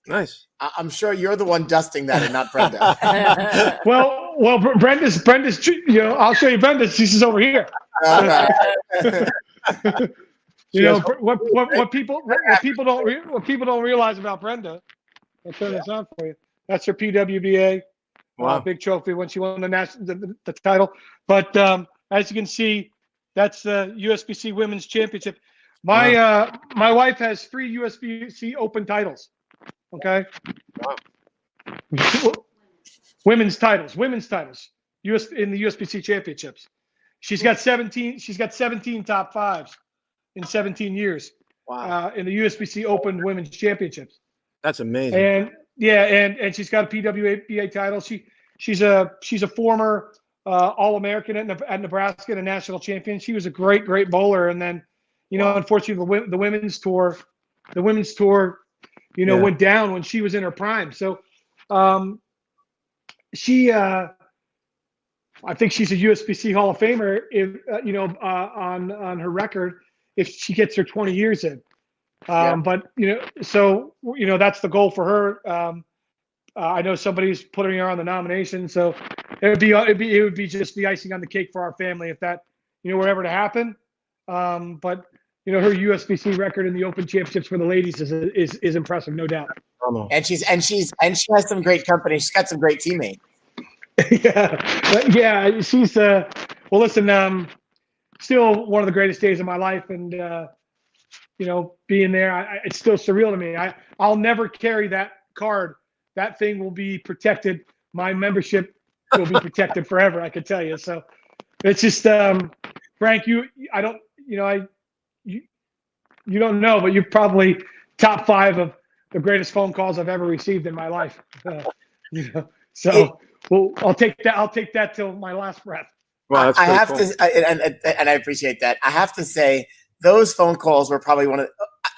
Nice. I'm sure you're the one dusting that and not Brenda. Well, Brenda's. I'll show you Brenda's. She's over here. What people don't realize about Brenda. I'll turn this on for you. That's her PWBA. Wow. Big trophy when she won the title. But as you can see, that's the USBC Women's Championship. My wife has 3 USBC Open titles. Okay. Wow. Women's titles. In the USBC Championships. She's got 17 top 5s in 17 years. Wow. In the USBC Open Women's Championships. That's amazing. And and she's got a PWBA title. She's a former All-American at Nebraska and a national champion. She was a great bowler, and then unfortunately the women's tour went down when she was in her prime. So I think she's a USBC Hall of Famer if on her record if she gets her 20 years in. But so that's the goal for her. I know somebody's putting her on the nomination, so it would be just the icing on the cake for our family if that were ever to happen. But her USBC record in the Open Championships for the ladies is impressive, no doubt. And she has some great company. She's got some great teammates. yeah. She's well. Listen, still one of the greatest days of my life, and being there, it's still surreal to me. I'll never carry that card. That thing will be protected. My membership will be protected forever. I can tell you. So it's just Frank. You don't know, but you're probably top 5 of the greatest phone calls I've ever received in my life. So I'll take that. I'll take that till my last breath. Well, that's I have cool. to, and I appreciate that. I have to say those phone calls were probably one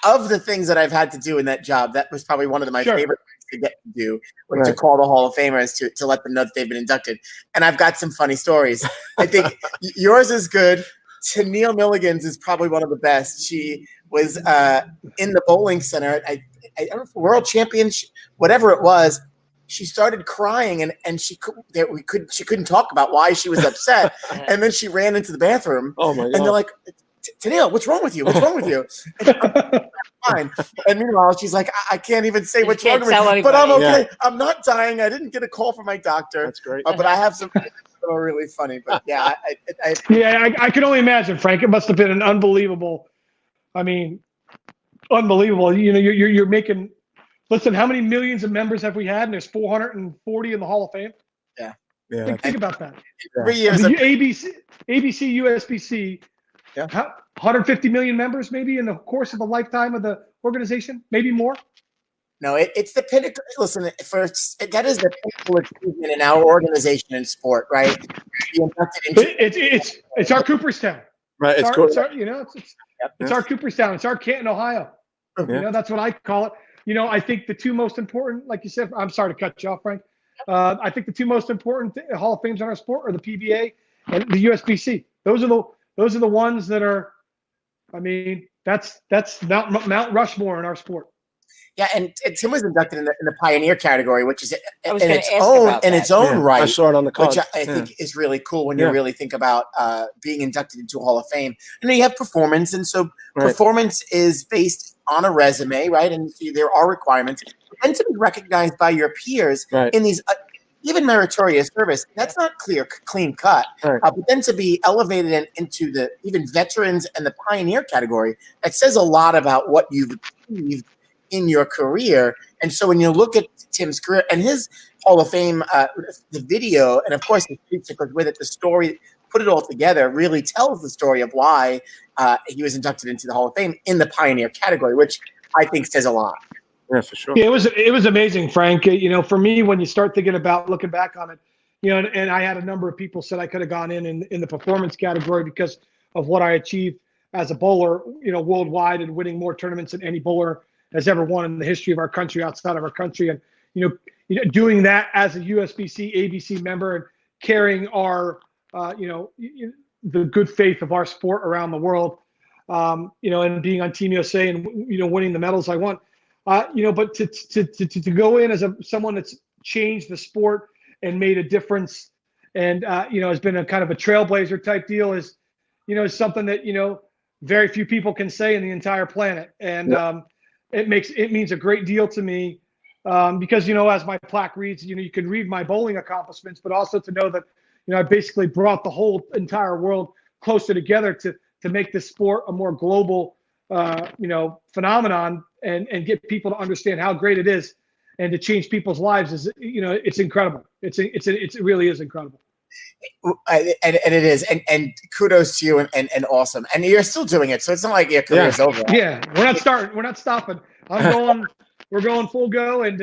of the things that I've had to do in that job. That was probably one of my favorite things to get to do, was to call the Hall of Famers to let them know that they've been inducted. And I've got some funny stories. I think yours is good. Neil Milligan's is probably one of the best. She was in the bowling center. I don't know, World Championship, whatever it was. she started crying, and she couldn't talk about why she was upset, and then she ran into the bathroom. Oh my And they're God. like, Tennille, what's wrong with you? What's wrong with you? And I'm fine. And meanwhile, she's like, I can't even say what's wrong with me, but I'm okay. Yeah. I'm not dying. I didn't get a call from my doctor. That's great. But I have some that are really funny. But yeah, I can only imagine, Frank. It must have been an unbelievable. I mean, unbelievable. You know, you're making. Listen, how many millions of members have we had? And there's 440 in the Hall of Fame. Yeah. Think about that. 3 years. The ABC, USBC. Yeah. 150 million members, maybe in the course of the lifetime of the organization, maybe more. No, it's the pinnacle. Listen, that is the pinnacle achievement in our organization in sport, right? It's our Cooperstown. Right. It's Yep. our Cooperstown. It's our Canton, Ohio. Yeah. You know, that's what I call it. You know, I think the two most important, like you said, I'm sorry to cut you off, Frank. I think the two most important Hall of Fames in our sport are the PBA and the USBC. Those are the ones that are. I mean, that's Mount Rushmore in our sport. Yeah, and Tim was inducted in the pioneer category, which is in its own right. I saw it on the card. Which I think is really cool when you really think about being inducted into a Hall of Fame. And then you have performance, and so performance is based on a resume, right? And so there are requirements, and to be recognized by your peers in these. Even meritorious service, that's not clean cut. Right. But then to be elevated into the even veterans and the pioneer category, that says a lot about what you've achieved in your career. And so when you look at Tim's career and his Hall of Fame, the video, and of course the speech that goes with it, the story, put it all together, really tells the story of why he was inducted into the Hall of Fame in the pioneer category, which I think says a lot. Yeah, for sure. Yeah, it was amazing, Frank. You know, for me, when you start thinking about looking back on it, you know, and I had a number of people said I could have gone in the performance category because of what I achieved as a bowler, you know, worldwide, and winning more tournaments than any bowler has ever won in the history of our country, outside of our country. And you know, doing that as a USBC ABC member and carrying our the good faith of our sport around the world, you know, and being on Team USA and you know, winning the medals I won. You know, but to go in as someone that's changed the sport and made a difference, and you know, has been a kind of a trailblazer type deal is something that, you know, very few people can say in the entire planet, and it means a great deal to me, because, you know, as my plaque reads, you know, you can read my bowling accomplishments, but also to know that, you know, I basically brought the whole entire world closer together to make this sport a more global you know, phenomenon, and get people to understand how great it is, and to change people's lives is, you know, it's incredible. It really is incredible. And it is, and kudos to you, and awesome. And you're still doing it, so it's not like your career's over. Yeah, we're not stopping. We're going full go, and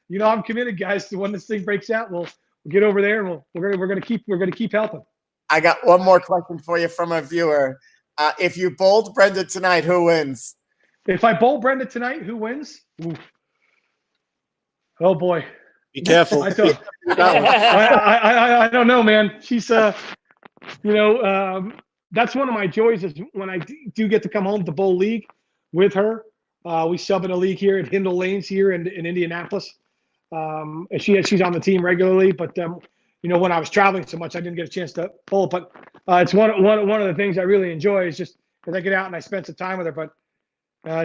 you know, I'm committed, guys, to when this thing breaks out, we'll get over there, and we're gonna keep helping. I got one more question for you from a viewer. If you bowled Brenda tonight, who wins? If I bowl Brenda tonight, who wins? Oof. Oh boy. Be careful. I don't know, man. She's you know, that's one of my joys is when I do get to come home to bowl league with her. We sub in a league here at Hindle Lanes here in Indianapolis. And she's on the team regularly, but you know, when I was traveling so much, I didn't get a chance to bowl. But it's one of the things I really enjoy is just because I get out and I spend some time with her. But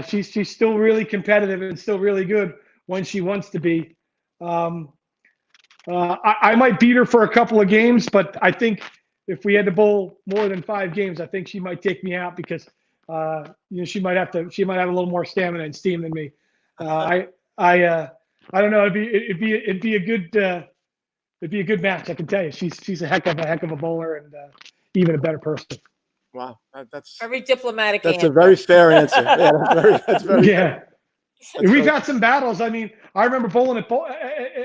she's still really competitive and still really good when she wants to be. I might beat her for a couple of games, but I think if we had to bowl more than 5 games, I think she might take me out because you know, she might have a little more stamina and steam than me. I don't know. It'd be a good match. I can tell you, she's a heck of a bowler, and even a better person. Wow, that's Very diplomatic. a very fair answer. Yeah, that's very Yeah. We've had some battles. I mean, I remember bowling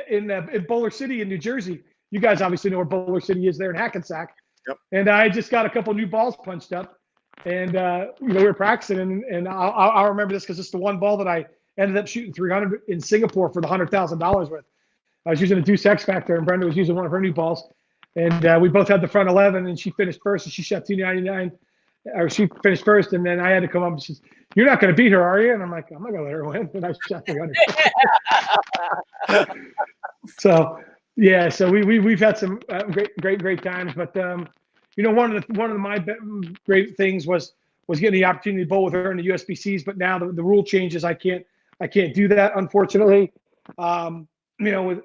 in Bowler City in New Jersey. You guys obviously know where Bowler City is there in Hackensack. Yep. And I just got a couple new balls punched up, and you know, we were practicing, and I'll remember this because it's the one ball that I ended up shooting 300 in Singapore for the $100,000 with. I was using a Deuce X Factor, and Brenda was using one of her new balls, and we both had the front 11, and she finished first, and she shot 299. Or she finished first, and then I had to come up and she says, "You're not going to beat her, are you?" And I'm like, "I'm not going to let her win." And I shot 300. So yeah, so we've had some great times, but one of my great things was getting the opportunity to bowl with her in the USBCs. But now the rule changes. I can't do that, unfortunately. With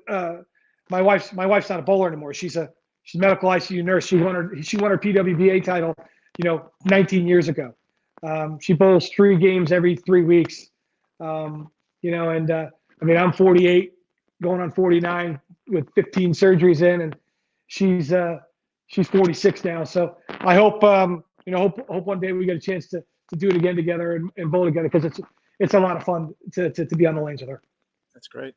my wife's not a bowler anymore. She's a medical ICU nurse. She won her PWBA title, 19 years ago. She bowls 3 games every 3 weeks. I'm 48, going on 49 with 15 surgeries in, and she's 46 now. So I hope hope one day we get a chance to do it again together and bowl together, because it's a lot of fun to be on the lanes with her. That's great.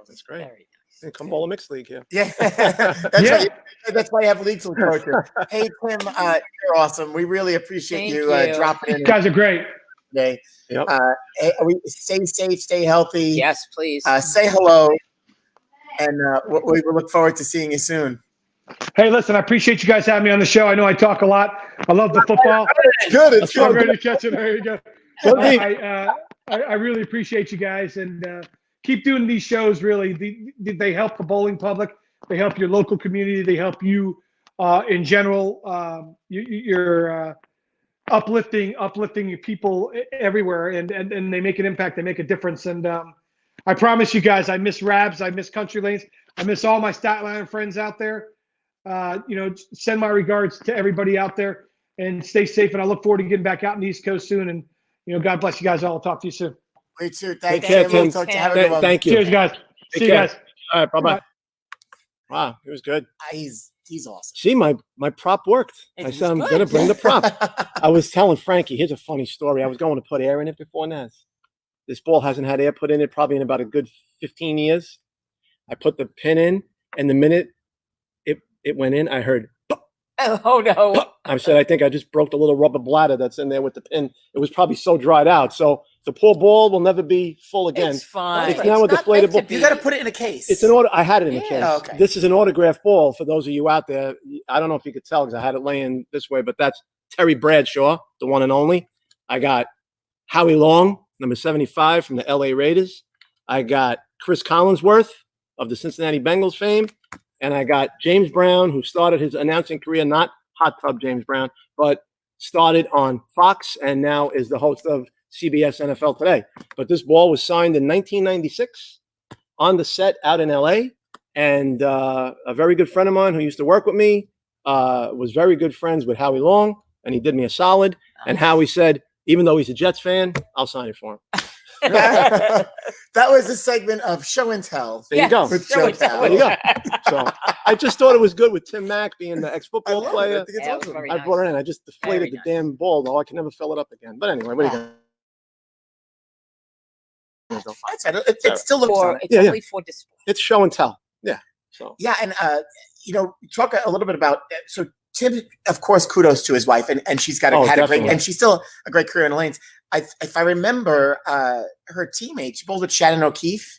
That's great. Very nice. And come bowl a mixed league here. Yeah, that's why you have leagues with coaches. Hey Tim, you're awesome. We really appreciate Thank you you. dropping in You guys are great. today. Yep. Stay safe, stay healthy. Yes, please. Say hello, and we will look forward to seeing you soon. Hey, listen, I appreciate you guys having me on the show. I know I talk a lot. I love the football. Good. It's I'm good. ready to catch it. There you go. I really appreciate you guys, and keep doing these shows. Really, they help the bowling public. They help your local community. They help you in general. You're uplifting your people everywhere, and they make an impact. They make a difference. And I promise you guys, I miss Rabs. I miss Country Lanes. I miss all my Statland friends out there. Send my regards to everybody out there, and stay safe. And I look forward to getting back out in the East Coast soon. And God bless you guys all. I'll talk to you soon. Me too. Thank Take care, you. Tim. We'll talk to you. Have a good one. Thank you. Cheers, guys. Take See you care. guys. All right. Bye-bye. Bye. Wow. It was good. He's awesome. See, my prop worked. It I was said, I'm good. going to bring the prop. I was telling Frankie, here's a funny story. I was going to put air in it before Naz. This ball hasn't had air put in it probably in about a good 15 years. I put the pin in, and the minute it went in, I heard, Oh no. I said, I think I just broke the little rubber bladder that's in there with the pin. It was probably so dried out. So the poor ball will never be full again. It's fine. It's now a not meant deflated to ball. be. You got to put it in a case. It's an order. I had it in the Yeah. case. Oh, okay. This is an autographed ball for those of you out there. I don't know if you could tell because I had it laying this way, but that's Terry Bradshaw, the one and only. I got Howie Long, number 75 from the LA Raiders. I got Chris Collinsworth of the Cincinnati Bengals fame. And I got James Brown, who started his announcing career, not Hot Tub James Brown, but started on Fox and now is the host of CBS NFL Today. But this ball was signed in 1996 on the set out in LA. And a very good friend of mine who used to work with me was very good friends with Howie Long, and he did me a solid. And Howie said, even though he's a Jets fan, I'll sign it for him. That was a segment of Show and Tell. There you go. With Show Joe and tell. Cal. There you go. So I just thought it was good with Tim Mack being the I ex-football love player. it. I think it's Yeah, it was awesome. very I nice. brought it in. I just deflated Very the nice. damn ball, though. I can never fill it up again. But anyway, what are you going to do? That's right. It still looks For, on it. it's Yeah, yeah. only for display. It's show and tell. Yeah. So Yeah, and talk a little bit about so Tim. Of course, kudos to his wife, and she's got Oh, had a great, definitely. and she's still a great career in the lanes. If I remember, her teammate, she bowled with Shannon O'Keefe,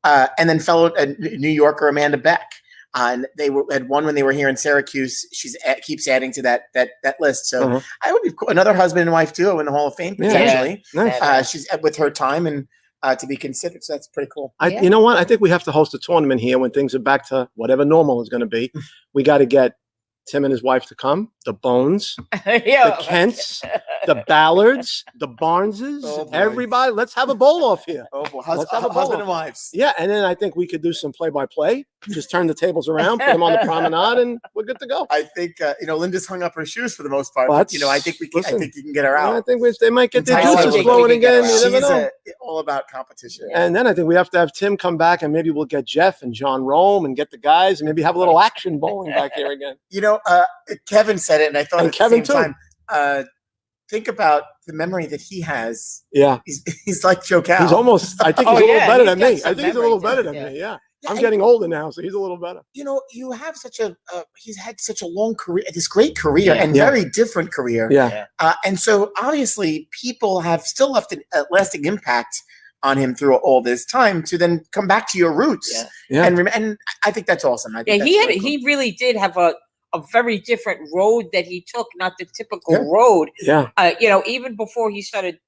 and then fellow New Yorker Amanda Beck. And they had won when they were here in Syracuse. She's keeps adding to that list. So Uh-huh. I would be another husband and wife duo in the Hall of Fame Yeah. potentially. nice. She's with her time and to be considered. So that's pretty cool. Yeah. You know what? I think we have to host a tournament here when things are back to whatever normal is going to be. We got to get Tim and his wife to come, the Bones, Yeah. the Kents, the Ballards, the Barneses, Oh, boy. everybody. Let's have a bowl off here. Oh boy, Let's have a husband ball. and wives. Yeah, and then I think we could do some play-by-play. Just turn the tables around, put them on the promenade, and we're good to go. I think Linda's hung up her shoes for the most part. Well, But, I think I listen, think you can get her I out. think they might get their Entice her. juices We flowing can get her again. out. You never know. She's all about competition. Yeah. And then I think we have to have Tim come back, and maybe we'll get Jeff and John Rome and get the guys, and maybe have a little action bowling back here again. Kevin said it, and I thought And at Kevin, the same time, think about the memory that he has. Yeah, He's like Joe Cal. he's almost. I think Oh, he's a little yeah, better he's than got me. some I think he's a little memory, better too. than me. Yeah, Yeah, I'm and, getting older now, so he's a little better. you have such a he's had such a long career, this great career, Yeah. and Yeah. very different career. Yeah, And so obviously people have still left a lasting impact on him through all this time to then come back to your roots. Yeah. yeah. And I think that's awesome. I think Yeah, that's really cool. he really did have a very different road that he took, not the typical Yeah. road. Yeah. Even before he started,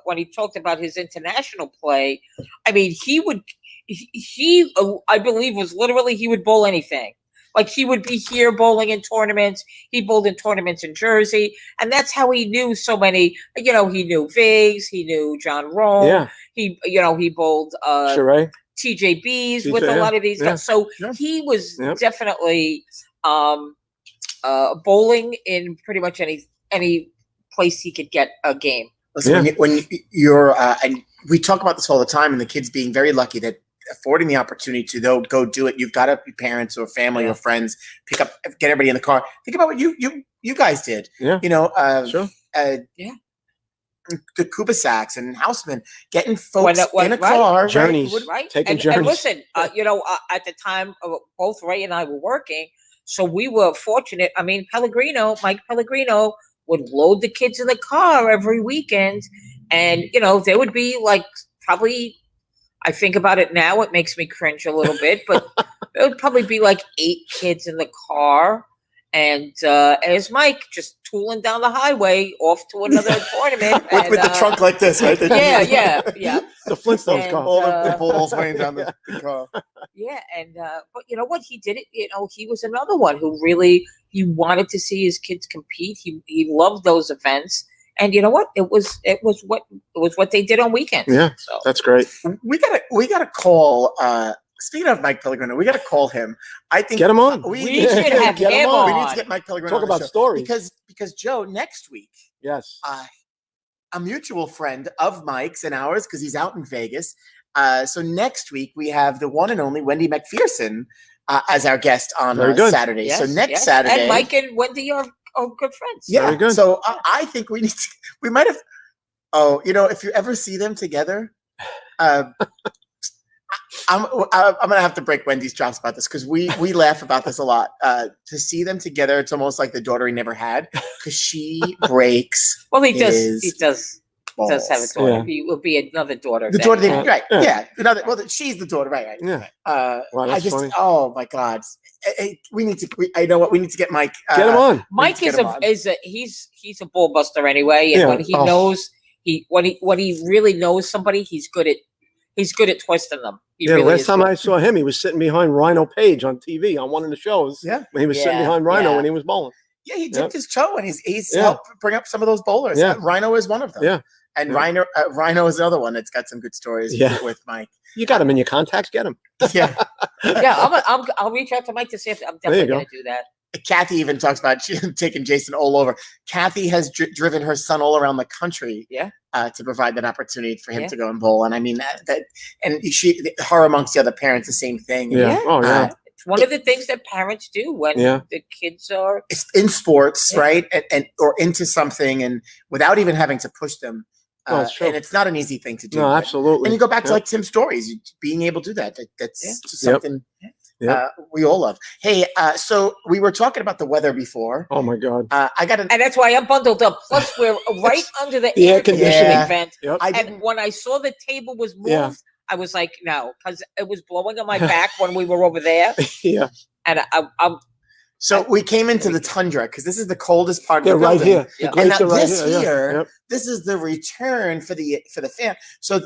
when he talked about his international play, I mean, he he I believe was literally he would bowl anything. Like he would be here bowling in tournaments. He bowled in tournaments in Jersey, and that's how he knew so many. You know, he knew Viggs, he knew John Rome. Yeah. He bowled Sheree. TJBs with TJ, a lot of these guys. So he was definitely bowling in pretty much any place he could get a game. Listen, when you're and we talk about this all the time, and the kids being very lucky that affording the opportunity to go do it. You've got to be parents or family or friends, get everybody in the car. Think about what you guys did. Yeah. You know, sure. The Kubasaks and Houseman getting folks in a car. Journeys. Right. Taking and journeys. listen, at the time, both Ray and I were working, so we were fortunate. I mean, Mike Pellegrino would load the kids in the car every weekend, and there would be like probably. I think about it now, it makes me cringe a little bit, but it would probably be like 8 kids in the car. And there's Mike just tooling down the highway off to another tournament. with the trunk like this, right? Yeah. The Flintstones car. All the balls weighing down the car. Yeah, and but you know what? He did it. He was another one who really he wanted to see his kids compete. He loved those events. And you know what? It was what they did on weekends. Yeah, so that's great. We gotta call. Speaking of Mike Pellegrino, we gotta call him. I think get him on. We should have him on. We need to get Mike Pellegrino. Talk about stories because Joe, next week. Yes. A mutual friend of Mike's and ours, because he's out in Vegas. So next week we have the one and only Wendy McPherson as our guest on Saturday. Yes, so next Saturday, and Mike and Wendy are good friends. Yeah. Very good. So I think we might have. Oh, if you ever see them together, I'm gonna have to break Wendy's chops about this because we laugh about this a lot. To see them together, it's almost like the daughter he never had because she breaks. Well, he does have a daughter. Yeah. He will be another daughter. The daughter, right? Yeah. Another. Well, she's the daughter, right? Yeah. Wow, that's funny. Oh my God. We need to. I know what we need to get Mike. Get him on. Mike he's a bull buster anyway, and when he knows when he really knows somebody, he's good at twisting them. Last time I saw him, he was sitting behind Rhino Page on TV on one of the shows. Yeah, when he was sitting behind Rhino when he was bowling. Yeah, he dipped his toe, and he's helped bring up some of those bowlers. Yeah. Rhino is one of them. Yeah, and Rhino is another one that's got some good stories with Mike. You got him in your contacts. Get him. Yeah, I'll reach out to Mike to see if I'm definitely going to do that. Kathy even talks about taking Jason all over. Kathy has driven her son all around the country. To provide that opportunity for him to go and bowl, and I mean that, and her amongst the other parents, the same thing. Yeah. Oh yeah. It's one of the things that parents do when the kids are in sports, right, and or into something, and without even having to push them. And it's not an easy thing to do. No, absolutely. And you go back to like Tim's stories, being able to do that. That's just something we all love. Hey, so we were talking about the weather before. Oh my God. and that's why I'm bundled up. Plus, we're right under the air conditioning vent. Yep. And when I saw the table was moved, I was like, no, because it was blowing on my back when we were over there. Yeah. And I'm. So we came into the tundra because this is the coldest part of the right building. here. And now this year, this is the return for the fan. So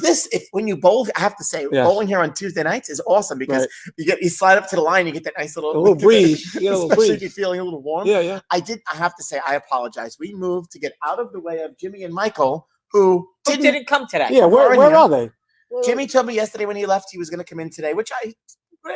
when you bowl, I have to say, bowling here on Tuesday nights is awesome because you slide up to the line, you get that nice little breeze. Especially if you're feeling a little warm. Yeah. I have to say, I apologize. We moved to get out of the way of Jimmy and Michael, who didn't come today. Yeah, where are they? Jimmy told me yesterday when he left he was going to come in today, which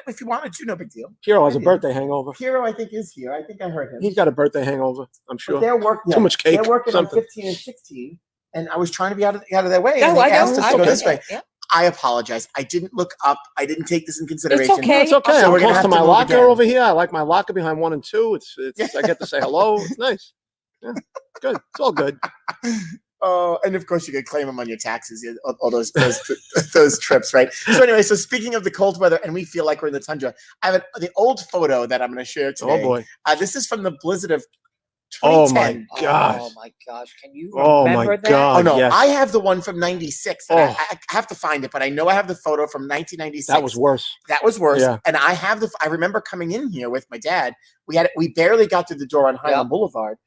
if you wanted to, no big deal. Hero has a birthday hangover. Hero, I think, is here. I think I heard him. He's got a birthday hangover, I'm sure. But they're working. Too much cake. They're working on 15 and 16, and I was trying to be out of their way. And they asked us to go this way. Yeah. I apologize. I didn't look up. I didn't take this in consideration. It's okay. It's okay. So I'm close to my locker again. over here. I like my locker behind 1 and 2. It's I get to say hello. It's nice. Yeah, it's good. It's all good. And of course you could claim them on your taxes, all those trips, right? So anyway, so speaking of the cold weather, and we feel like we're in the tundra, I have the old photo that I'm going to share today. Oh boy, this is from the blizzard of 2010. Oh my gosh! Oh my gosh! Can you remember that? God, oh no, yes. I have the one from '96. I have to find it, but I know I have the photo from 1996. That was worse. That was worse. Yeah. And I remember coming in here with my dad. We barely got through the door on Highland Boulevard.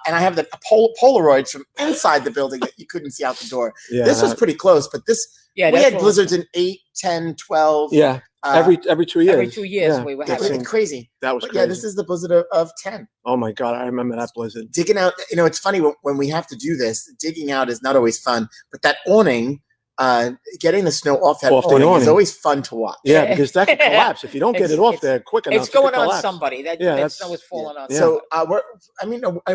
and I have the Polaroids from inside the building that you couldn't see out the door. Yeah, This was pretty close, but we that's had what blizzards in 8, 10, 12. Yeah, every 2 years. every 2 years Yeah, we were that having. seemed- Crazy. That was But crazy. yeah, this is the blizzard of 10. Oh my god, I remember that blizzard. Digging out, it's funny when we have to do this, digging out is not always fun, but that awning, getting the snow off that Off the awning is awning. always fun to watch. Yeah, because that could collapse if you don't get It's- it off it's- there quick enough. It's it could going on collapse. somebody. That that's- snow is falling on. Yeah. So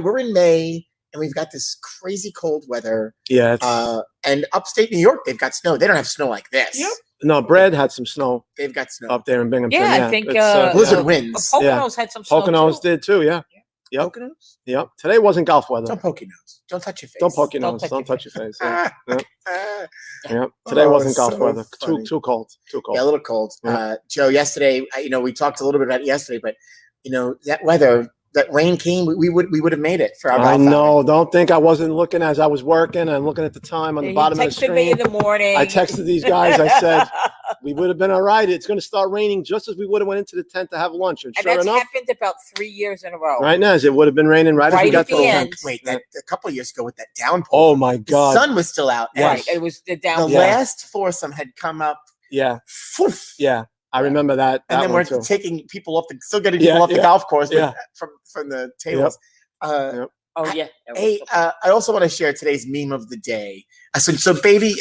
we're in May, and we've got this crazy cold weather. Yeah, it's, And upstate New York, they've got snow. They don't have snow like this. Yep. no, Brad had some snow They've got snow. up there in Binghamton. Yeah, I think it's, Blizzard uh, winds. Poconos had some snow Poconos too. did too. Yeah, Yep. Poconos? yep. Today wasn't golf weather. Don't poke your nose. Don't touch your face. Don't poke your Don't nose. touch Don't your touch your face. Yeah. Ah. Yep. Today Oh, wasn't golf so weather. funny. Too cold. Too cold. Yeah, a little cold. Yeah. Joe, yesterday, we talked a little bit about it yesterday, but that weather, that rain came, we would have made it for our I golf outing. know. Don't think I wasn't looking as I was working. I'm looking at the time on the He bottom of the texted me in screen. the morning. I texted these guys. I said we would have been all right. It's going to start raining just as we would have went into the tent to have lunch. And and sure that's enough, happened about 3 years in a row. right now, it would have been raining right as we Right got at to the the end. tent. Wait, that a couple of years ago with that downpour, Oh my the God! sun was still out. and Right. It was the The down. Yeah. last foursome had come up. Yeah, Poof, yeah. I remember that. and then one we're too. taking people off still getting Yeah, people off the yeah, golf course yeah. from the tables. Yep. Oh yeah. Hey, I also want to share today's meme of the day. So baby,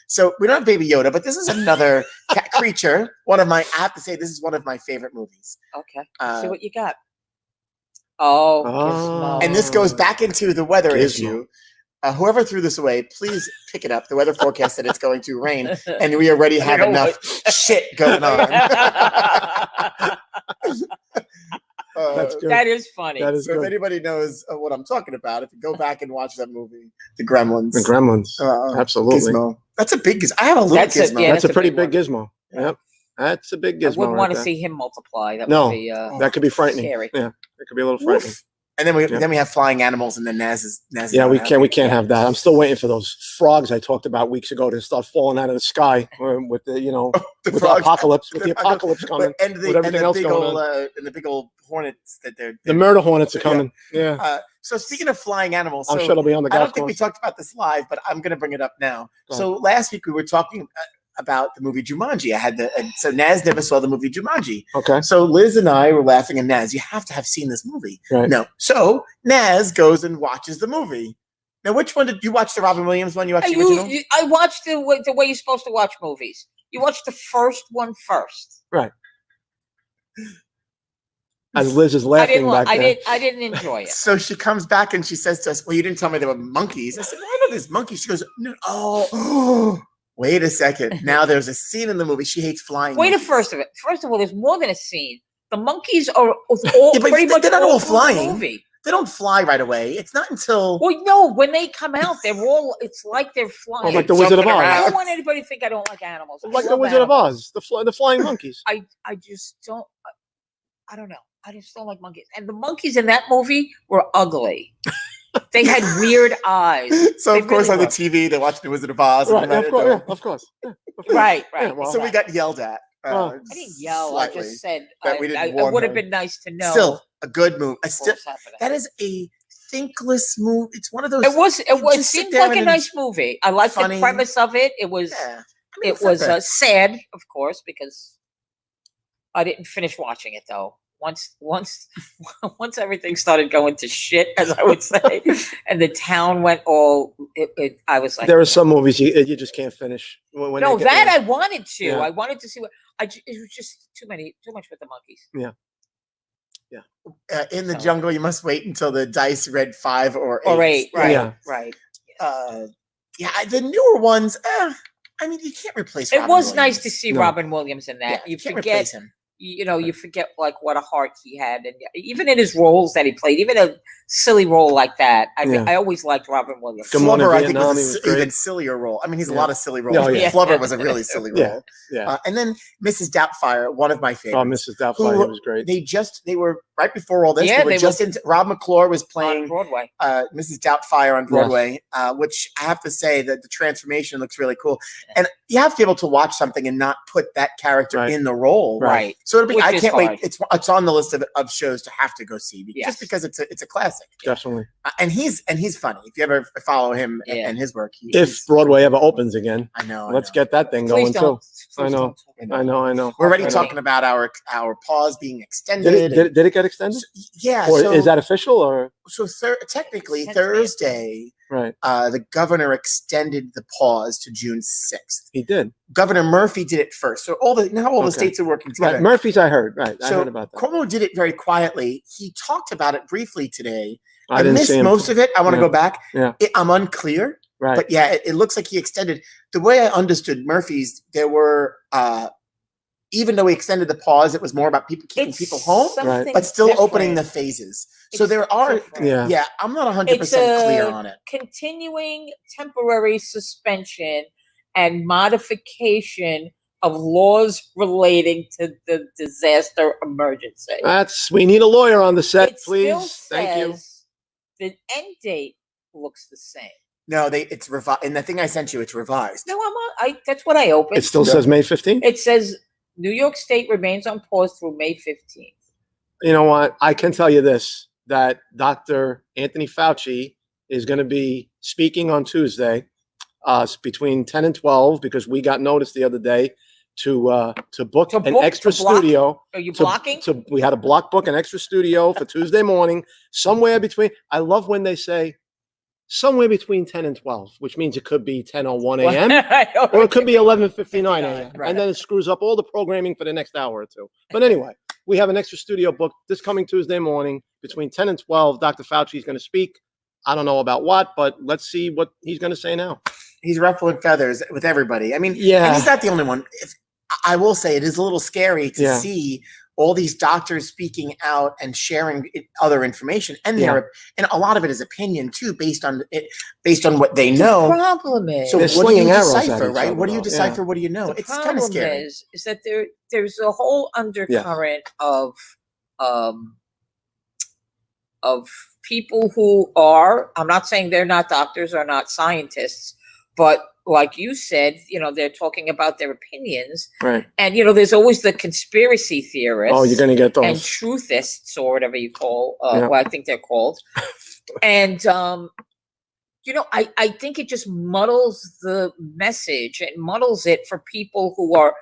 so we don't have Baby Yoda, but this is another cat creature. I have to say, this is one of my favorite movies. Okay. Uh, See what you got. Oh, Oh. Gizmo. And this goes back into the weather Gizmo. issue. Whoever threw this away, please pick it up. The weather forecast said it's going to rain, and we already have You know enough shit going on. That's good. That is funny. That is So if good. anybody knows what I'm talking about, if you go back and watch that movie, The Gremlins. The Gremlins. Absolutely. Gizmo. That's a big gizmo. I have a little That's gizmo. yeah, That's a pretty big big gizmo. Yep. That's a big I gizmo. wouldn't right want to there. see him multiply. That No. would be That could be frightening. scary. Yeah, it could be a little frightening. Woof. And then we have flying animals, and then Naz is Yeah, we not can't happy. have that. I'm still waiting for those frogs I talked about weeks ago to start falling out of the sky with the The with the frogs. apocalypse with the The apocalypse coming. But, and with the everything else big going old and the big old hornets that they're The murder hornets are coming. Yeah, so speaking of flying animals, I'm so sure they'll be on the I golf don't think we course. talked about this live, but I'm going to bring it up now. Go So last week we were talking about the movie Jumanji. So Naz never saw the movie Jumanji. Okay. So Liz and I were laughing, and Naz, you have to have seen this movie. Right. No. So Naz goes and watches the movie. Now, which one did you watch? The Robin Williams one? You watched the original? I watched the way you're supposed to watch movies. You watch the first one first. Right. As Liz is I laughing didn't. back there. I didn't enjoy it. So she comes back and she says to us, "Well, you didn't tell me there were monkeys." I said, "No, I know there's monkeys." She goes, "No, oh, wait a second. Now there's a scene in the movie. She hates flying. Wait a monkeys. first of it. First of all, there's more than a scene. The monkeys are all Yeah, but pretty much they're not all through the flying. movie. They don't fly right away. It's not until Well, no, when they come out, they're all. It's like they're flying. Oh, like the Wizard of Jumping Oz. I around. don't want anybody to think I don't like animals. I Like the love Wizard of animals. Oz, the flying monkeys. I just don't. I don't know. I just don't like monkeys. And the monkeys in that movie were ugly. They had weird eyes. So They of course really on the were. TV they watch the Wizard of Oz. Right, and of course, yeah, of course. Yeah, of course. Right, Yeah, right. well, So we got yelled at. Oh. I didn't yell. Slightly. I just said that we didn't I warn would have her. been nice to know. Still a good move. what's happening. That is a thinkless move. It's one of those. It was. It you was. just sit Seemed there like a and nice movie. I liked funny. the premise of it. It was. Yeah. I mean, It it's not was bad. sad, of course, because I didn't finish watching it though. Once everything started going to shit, as I would say, and the town went all. I was like, There are some movies you just can't finish. When no, they get that there. I wanted to. Yeah. I wanted to see what. It was just too much with the monkeys. In the So- jungle, you must wait until the dice read 5 or 8. Or 8, right, Yeah. right. The newer ones. I mean, you can't replace. It Robin was nice to Williams. see No. Robin Williams in that. Yeah, You can't forget, replace him. you forget like what a heart he had, and even in his roles that he played, even a silly role like that. Yeah. I always liked Robin Williams. Good Morning Flubber, I think, Vietnam, was he was an great. even sillier role. I mean, he's a Yeah. lot of silly roles. Oh, but yeah. Flubber was a really silly role. Yeah, yeah. And then Mrs. Doubtfire, one of my Oh, favorites. Mrs. Doubtfire, he was great. They were right before all this. Yeah, they were they just into. Rob McClure was On playing Broadway. Mrs. Doubtfire on Broadway, which I have to say that the transformation looks really cool. And you have to be able to watch something and not put that character Right. in the role. Right. So it'll be. Which I is can't hard. wait. It's on the list of shows to have to go see Yes. just because it's a classic. Definitely. And he's funny. If you ever follow him Yeah. and his work, If Broadway ever opens again, I know. let's get that thing going Please don't. too. Please I know. don't talk about I know. We're already I know. talking about our pause being extended. Did it get extended? Yeah. Or so, is that official or so technically Since May. Thursday, right? the governor extended the pause to June 6th. He did. Governor Murphy did it first. So all the Okay. states are working together. Right. Murphy's I heard. Right. I So heard about that. Cuomo did it very quietly. He talked about it briefly today. I I didn't missed see him. most of it. I want to Yeah. go back. Yeah. I'm unclear, Right. but yeah, it looks like he extended. The way I understood Murphy's, there were even though he extended the pause, it was more about keeping people home, something but still opening the different. phases. So It's there are, different. Yeah. I'm not 100% clear on it. Continuing temporary suspension and modification of laws relating to the disaster emergency. We need a lawyer on the set, It please. still Thank you. says the end date looks the same. No, it's revised. In the thing I sent you, it's revised. No, that's what I opened. It still says May 15th. It says New York State remains on pause through May 15th. You know what? I can tell you this, that Dr. Anthony Fauci is going to be speaking on Tuesday between 10 and 12 because we got notice the other day to book an extra to block? studio. Are you blocking? We had a book an extra studio for Tuesday morning, somewhere between. I love when they say somewhere between 10 and 12, which means it could be 10:01 a.m. or it could be 11:59 a.m. Right. And then it screws up all the programming for the next hour or two. But anyway, we have an extra studio booked this coming Tuesday morning between 10 and 12. Dr. Fauci is going to speak. I don't know about what, but let's see what he's going to say now. He's ruffling feathers with everybody. I mean, Yeah. and he's not the only one. I will say it is a little scary to Yeah. see all these doctors speaking out and sharing other information, and and a lot of it is opinion too, based on what they know. The problem is, So They're what do you slinging arrows at decipher, each right? other, What do you though. decipher? Yeah. What do you know? the It's kind of problem scary. is that there's a whole undercurrent of people who are, I'm not saying they're not doctors or not scientists, but like you said, they're talking about their opinions. Right. And, there's always the conspiracy theorists. Oh, you're going to get and those. truthists or whatever you call, Yeah. what I think they're called. And, I think it just muddles the message. It muddles it for people who are,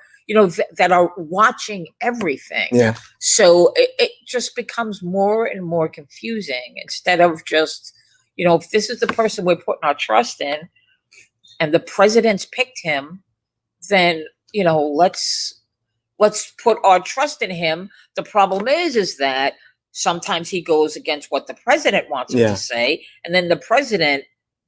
that are watching everything. Yeah. So it just becomes more and more confusing instead of just, if this is the person we're putting our trust in and the president's picked him, then, let's put our trust in him. The problem is that sometimes he goes against what the president wants him to say, and then the president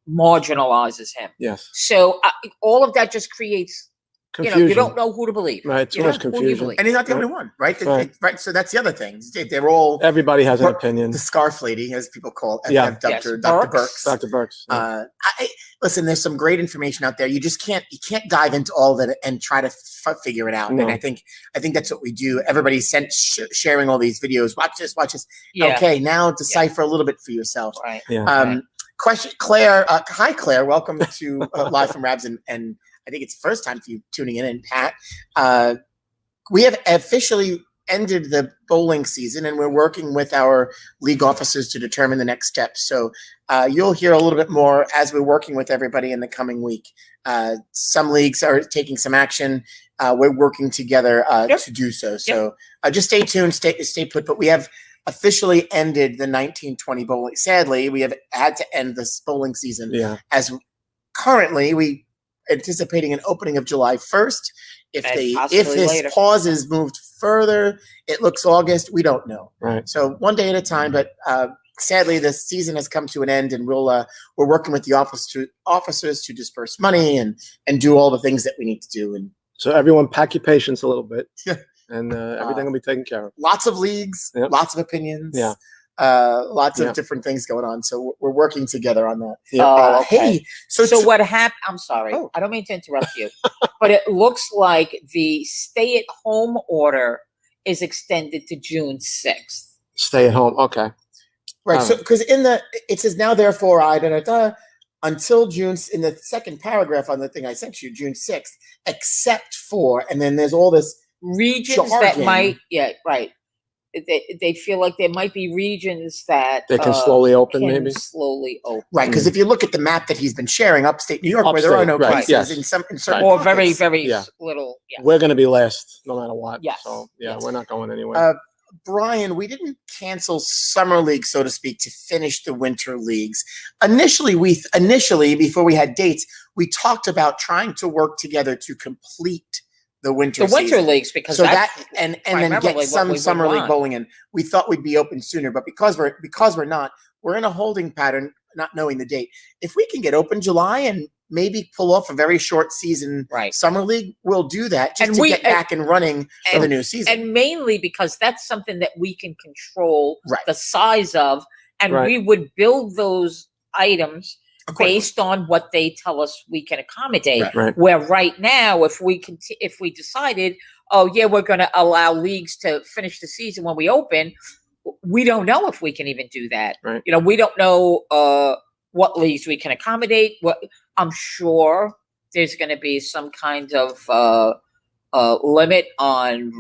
marginalizes him. Yes. So all of that just creates, Confusion. you don't know who to believe. Right. Too You much don't know who you confusion. believe. And he's not the Right. only one, right? Right. Right. So that's the other thing. They're all Everybody has an opinion. the scarf lady, as people call it. Yeah. Have Dr. Yes, Dr. Birx. Birx. Dr. Burks. Listen, there's some great information out there. You just can't dive into all of it and try to figure it out. No. And I think that's what we do. Everybody's sharing all these videos. Watch this. Yeah. Okay, now decipher a little bit for yourself. Right. Yeah. Question, Claire. Hi, Claire. Welcome to Live from Rabs, and I think it's the first time for you tuning in. And Pat, we have officially ended the bowling season, and we're working with our league officers to determine the next steps. So you'll hear a little bit more as we're working with everybody in the coming week. Some leagues are taking some action. We're working together to do so. So just stay tuned, stay put. But we have officially ended the 1920 bowling. Sadly, we have had to end this bowling season. Yeah. As currently we anticipating an opening of July 1st. If this later. pause is moved further, it looks August. We don't know. Right. So one day at a time. But sadly, this season has come to an end, and we're working with the officers to disperse money and do all the things that we need to do. And So everyone pack your patience a little bit. Yeah. And everything will be taken care of. lots of leagues, Yep. lots of opinions. Yeah. Lots of Yeah. different things going on. So we're working together on that. Yeah. Oh, okay. Hey, so what happened? I'm sorry. Oh. I don't mean to interrupt you, but it looks like the stay-at-home order is extended to June 6th. Stay at home. Okay. right. So because it says now therefore until June, in the second paragraph on the thing I sent you, June 6th, except for, and then there's all this regions that jargon. might, yeah, right. They feel like there might be regions that They can slowly open, can maybe. slowly open, Right, because if you look at the map that he's been sharing, upstate New York, where there are Upstate, no right, cases, yes. in certain or very pockets. Yeah. little. Yeah. We're going to be last no matter what. Yes. So, yeah, Yes. we're not going anywhere. Brian, we didn't cancel summer league, so to speak, to finish the winter leagues. Initially, before we had dates, we talked about trying to work together to complete the winter season. Leagues, because So that's that and then primarily get what some we would summer league want. bowling in. We thought we'd be open sooner, but because we're not, we're in a holding pattern, not knowing the date. If we can get open July and maybe pull off a very short season summer league, we'll do that just to get back and running for the new season. And mainly because that's something that we can control Right. the size of, and we would build those items based on what they tell us we can accommodate. Right. Where right now, if we decided, oh yeah, we're going to allow leagues to finish the season when we open, we don't know if we can even do that. Right. You know, we don't know what leagues we can accommodate. What I'm sure there's going to be some kind of limit on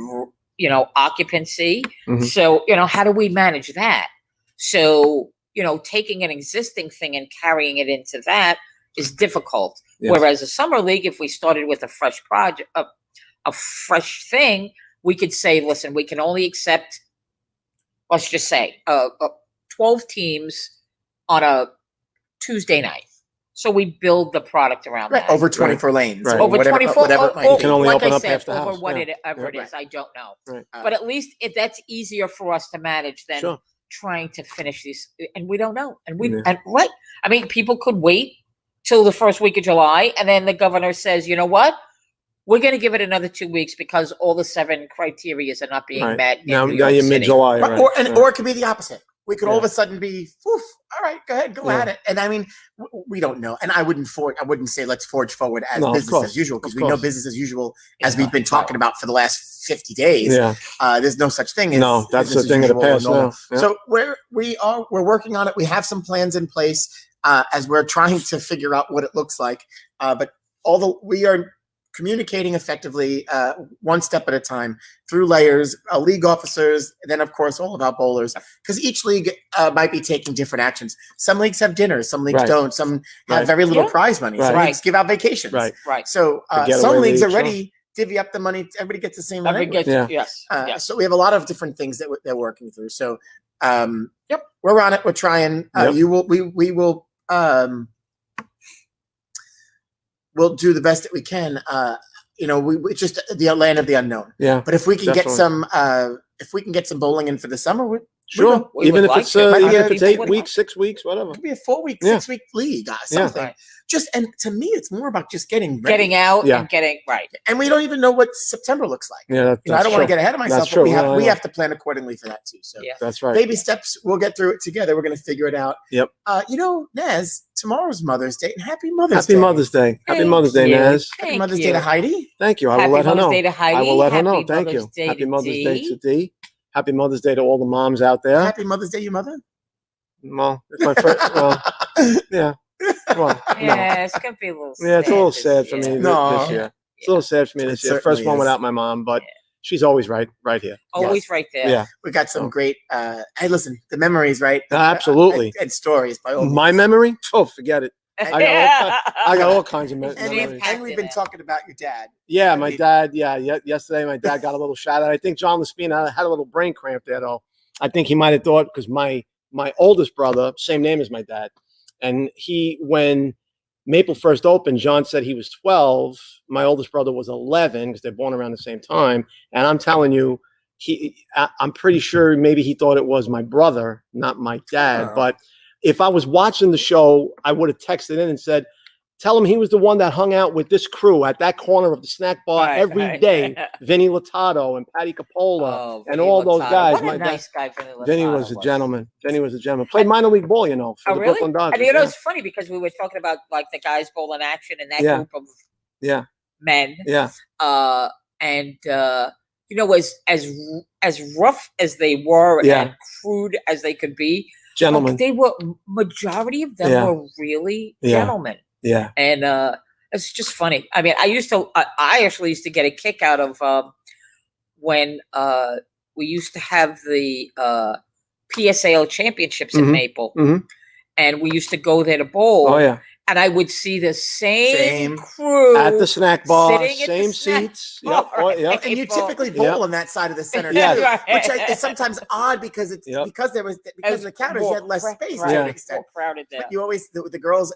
occupancy. Mhm. So how do we manage that? So taking an existing thing and carrying it into that is difficult. Yes. Whereas a summer league, if we started with a fresh project, a fresh thing, we could say, listen, we can only accept, let's just say, 12 teams on a Tuesday night. So we build the product around that. Over 24 lanes. Right. or Over whatever, 24, whatever it might You be. can only like open I up said, half the over house. whatever it Yeah. is, I don't know. Right. But at least that's easier for us to manage than Sure. trying to finish these, and we don't know. And Yeah. I mean, people could wait till the first week of July, and then the governor says, you know what? We're going to give it another 2 weeks because all the 7 criteria are not being Right. met. Now in New York you're City. mid-July. Right. Right. Or it could be the opposite. We could all of Yeah. a sudden be, all right, go ahead, go Yeah. at it. And I mean, we don't know. And I wouldn't say let's forge forward as No, of business course. as usual, because Of we know course. business as usual, as Yeah. we've been talking about for the last 50 days. Yeah. There's no such thing as No, that's business the thing as of the usual or past normal. now. Yeah. So we're working on it. We have some plans in place as we're trying to figure out what it looks like. But we are communicating effectively one step at a time through layers, league officers, and then of course all of our bowlers, because each league might be taking different actions. Some leagues have dinners, some leagues Right. don't, some have Right. very little Yeah. prize money, some Right. leagues give out vacations. Right. Right. So The getaway some leagues league, already divvy up the money, everybody gets the same money. Everyone gets, Yeah. yes. yes. So we have a lot of different things that they're working through. So Yep. we're on it, we're trying. Yep. We will we'll do the best that we can. We just the land of the unknown. Yeah. But if we can Definitely. get some bowling in for the summer, Sure. we Even would if like it's to. Might be even a if it's people 8 would weeks, 6 weeks, whatever. it could be a 4-week, Yeah. 6-week league, something. Right. And to me, it's more about just getting ready. Getting out Yeah. and getting right. And we don't even know what September looks like. Yeah. I don't want to get ahead of myself, That's but we true. have Yeah, we yeah. have to plan accordingly for that too. So Yeah. That's right. baby steps, we'll get through it together. We're going to figure it out. Yep. Nez, tomorrow's Mother's Day, and happy Mother's Happy Day. Mother's Day. Happy Thank Mother's Day, you. Naz. Happy Thank Mother's you. Day to Heidi. Thank you. I Happy will let her Mother's know. Day to Heidi. I will let her know. Happy Thank you. Mother's Day Happy to Mother's Day Dee. to Dee. Happy Mother's Day to all the moms out there. Happy Mother's Day, you mother. Well, it's my first. Well, yeah. Well, no. Yeah, it's gonna be a little. Yeah, it's a little this sad for me year. this year. It's a little sad for me this It year. First certainly one is. without my mom, but she's always right here. Always right there. Yeah, We got some Oh. great. Hey, listen, the memories, right? absolutely. And stories by all My means. memory? Oh, forget it. I got all kinds of And, memories. and we've been talking about your dad. Yeah, my dad. Yeah, yesterday my dad got a little shout out. I think John Lespina had a little brain cramp there, though. I think he might have thought because my oldest brother, same name as my dad, and when Maple first opened, John said he was 12. My oldest brother was 11 because they're born around the same time. And I'm telling you, I'm pretty sure maybe he thought it was my brother, not my dad. Oh. But if I was watching the show, I would have texted in and said, tell him he was the one that hung out with this crew at that corner of the snack bar Right, every right. day. Vinny Lotato and Patty Capola Oh, and Vinny all those Lotato. guys. What a My nice guy Vinny Vinny was a gentleman. Vinny was a gentleman. Played minor league ball, for Oh, the really? Brooklyn Dodgers. And yeah. it's funny because we were talking about like the guys bowling action and that Yeah. group of Yeah. men. Yeah. As rough as they were Yeah. and crude as they could be, Gentlemen. Like, they were, majority of them Yeah. were really Yeah. gentlemen. Yeah. And it's just funny. I mean, I actually used to get a kick out of when we used to have the PSAL championships in Mhm. Maple. Mhm. And we used to go there to bowl. Oh yeah. And I would see the same Same. crew At the snack bar, sitting at the same snack seats. bar Yep. Oh, yep. And you Maple. typically bowl on that side of the center Yes. too, which is sometimes odd because it's Yep. because of the counters you had less space to Yeah. an extent. More crowded there. But you always the girls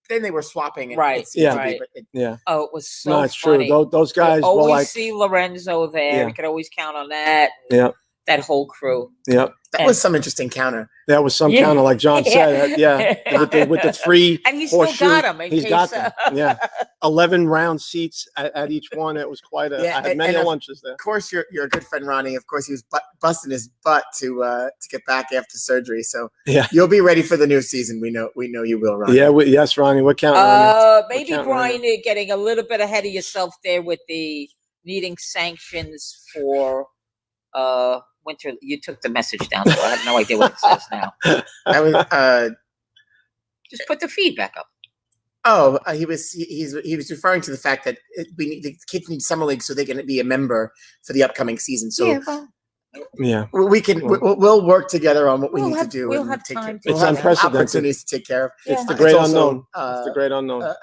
then they were swapping. Right, It seemed to be, right. but Yeah. Oh, it was so No, it's funny. true. Those guys We'd were always like, see Lorenzo there. Yeah. We could always count on that. yeah, That whole crew. yeah. that was some interesting counter. That was some Yeah. counter, like John said. Yeah, with the free And he still horseshoe. got 'em in He's case, got them. Yeah, 11 round seats at each one. It was quite a. Yeah, I had many and lunches there. Of course, your good friend Ronnie. Of course, he was busting his butt to get back after surgery. So Yeah. you'll be ready for the new season. We know you will, Ronnie. Yeah, yes, Ronnie. We're counting on you. Maybe counting on Brian, you're getting a little bit ahead of yourself there with the needing sanctions for winter. You took the message down, so I have no idea what it says now. That was Just put the feed back up. he was referring to the fact that the kids need summer league so they can be a member for the upcoming season. So well, Yeah, we'll work together on what we We'll need have- to do. we'll and have take time care- to- we'll It's have unprecedented. opportunities to take care of. it's the Yeah. great It's also, unknown. It's the great unknown.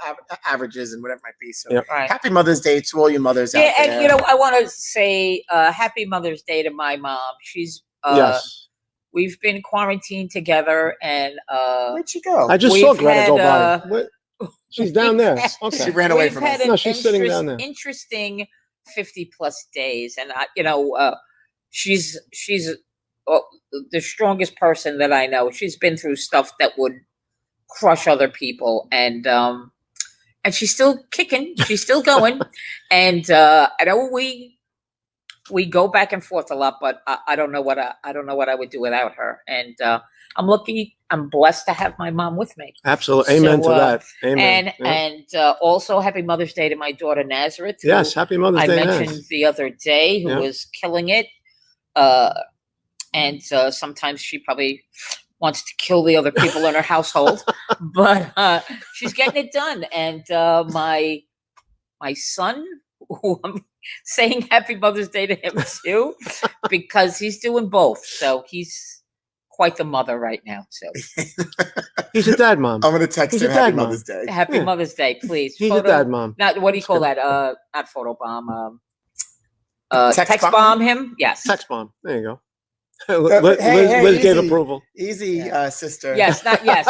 Averages and whatever it might be. So Yep. right. happy Mother's Day to all you mothers Yeah, out there. and you know, I want to say happy Mother's Day to my mom. She's Yes, we've been quarantined together, and Where'd she go? I just we've saw Greta go had, by. What? She's down there. She Okay. ran away we've from had us. an No, she's sitting down there. interesting 50+ days, and she's the strongest person that I know. She's been through stuff that would crush other people, and she's still kicking. She's still going, and I know we go back and forth a lot, but I don't know what I would do without her. And I'm lucky. I'm blessed to have my mom with me. Absolutely. Amen So, to that. Amen. And Yeah. also happy Mother's Day to my daughter Nazareth. who Yes, happy Mother's I Day. mentioned Naz. the other day, who Yeah. was killing it. And sometimes she probably wants to kill the other people in her household, but she's getting it done. And my son, who I'm saying happy Mother's Day to him too, because he's doing both. So he's quite the mother right now. So He's a dad, mom. I'm gonna text He's her a Happy dad mom. Mother's Day. happy Yeah. Mother's Day, please. He's a dad, mom. Not what do you That's call good. that? Not photo bomb. Text Text bomb? bomb him. Yes. Text bomb. There you go. Hey, hey, Liz gave easy. approval. Easy, sister. Yes. Not yes.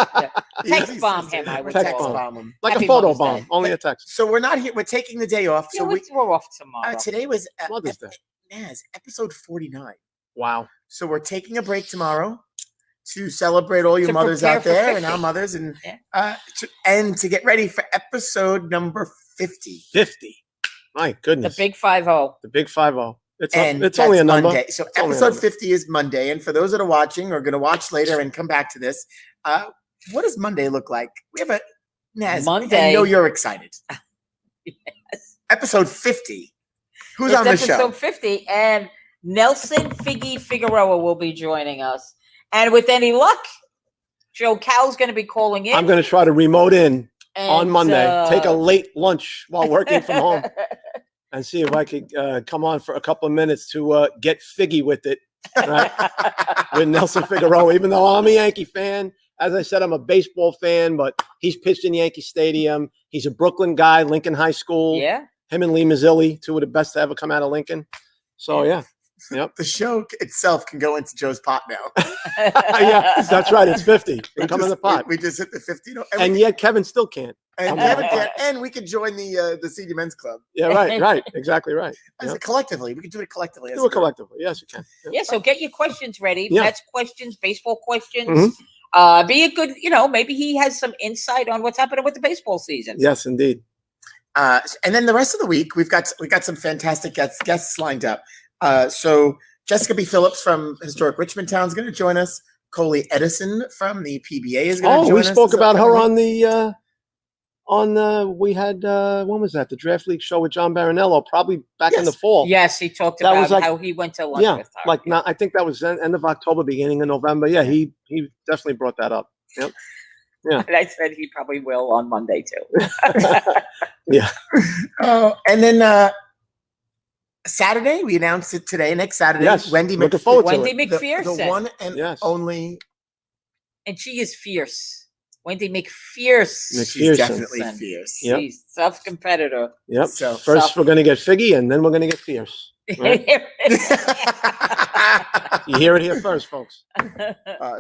Easy, Text bomb sister. him. I would Text call bomb. him. him. Like Happy a photo Mother's bomb, Day. only a text. So we're not here. We're taking the day off. Yeah, So we're off tomorrow. today was Mother's Day. Naz, episode 49. Wow. So we're taking a break tomorrow to celebrate all you To mothers prepare out for there 50. and our mothers, and Yeah. to get ready for episode number 50. 50. My The goodness. big 50. The big 50. It's And it's only a that's number. Monday. So It's only a episode number. 50 is Monday. And for those that are watching or going to watch later and come back to this, what does Monday look like? We have a Naz. Monday. I know you're excited. Yes. Episode 50. Who's It's on the episode show? 50, and Nelson Figueroa will be joining us. And with any luck, Joe Cal's going to be calling in. I'm going to try to remote in on and, Monday. Take a late lunch while working from home and see if I could come on for a couple of minutes to get figgy with it. Right? With Nelson Figueroa, even though I'm a Yankee fan. As I said, I'm a baseball fan, but he's pitched in Yankee Stadium. He's a Brooklyn guy, Lincoln High School. Yeah. Him and Lee Mazzilli, two of the best to ever come out of Lincoln. So, yeah. The show itself can go into Joe's pot now. Yeah, that's right. It's 50. They come in the pot. We just hit the 50. And yet Kevin still can't. And, Kevin can, and we could join the senior men's club. Yeah, right. Exactly right. As Yep. a collectively. We can do it collectively. as Do a it group. collectively. Yes, you can. Yep. Yeah, so get your questions ready. Yeah. Mets questions, baseball questions. Mhm. Be a good, maybe he has some insight on what's happening with the baseball season. Yes, indeed. And then the rest of the week, we got some fantastic guests lined up. So Jessica B. Phillips from Historic Richmond Town is going to join us. Coley Edison from the PBA is going to join us. We spoke this about her upcoming on the we had when was that? The Draft League show with John Barinello, probably back in the fall. Yes, he talked That about was like- how he went to lunch Yeah, with her. like not, I think that was end of October, beginning of November. Yeah, he definitely brought that up. Yep. And I said he probably will on Monday too. Yeah. And then Saturday, we announced it today. Next Saturday, Yes, Wendy looking forward to Wendy it. McPherson. the one and Yes. only. And she is fierce. Wendy McPherson. She's McPherson. definitely fierce. Yep. She's tough competitor. Yep. So- First, we're gonna get Figgy, and then we're gonna get Fierce. Right? You hear it here first, folks.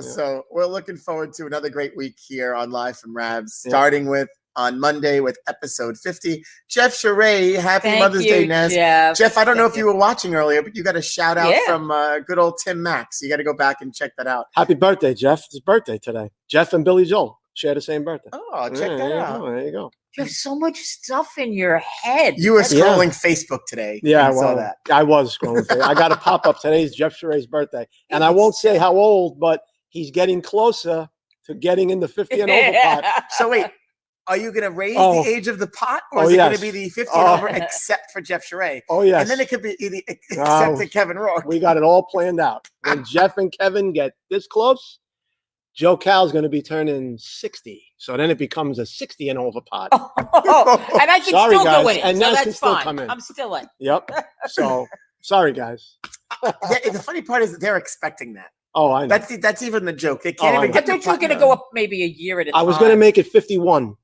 So we're looking forward to another great week here on Live from Rabs, Yeah. starting with on Monday with episode 50. Jeff Charay, happy Thank Mother's you, Day, Naz. Jeff. Jeff, I don't know Thank if you were watching earlier, but you got a shout out Yeah. from good old Tim Mack. So you got to go back and check that out. Happy birthday, Jeff. It's his birthday today. Jeff and Billy Joel share the same birthday. Oh, check Yeah, that there out. You go, there you go. You have so much stuff in your head. You were That's- Yeah. scrolling Facebook today. Yeah, and saw well, that. I was scrolling. I got a pop up. Today's Jeff Charay's birthday, and I won't say how old, but he's getting closer to getting in the 50 and over pot. So wait, are you going to raise Oh. the age of the pot, or Oh, is it going yes. to be the 50 and Oh. over except for Jeff Charay? Oh yes, And then it could be except Oh. for Kevin Rourke. we got it all planned out. When Jeff and Kevin get this close, Joe Cal's going to be turning 60. So then it becomes a 60 and over pot. and I can Sorry, still guys. go in it. And so Naz that's can still fine. come in. I'm still in. Yep. So sorry, guys. Yeah, the funny part is that they're expecting that. Oh, I know. That's even the joke. They can't Oh, I even know. I get the thought you were pot going to done. go up maybe a year at a time. I was going to make it 51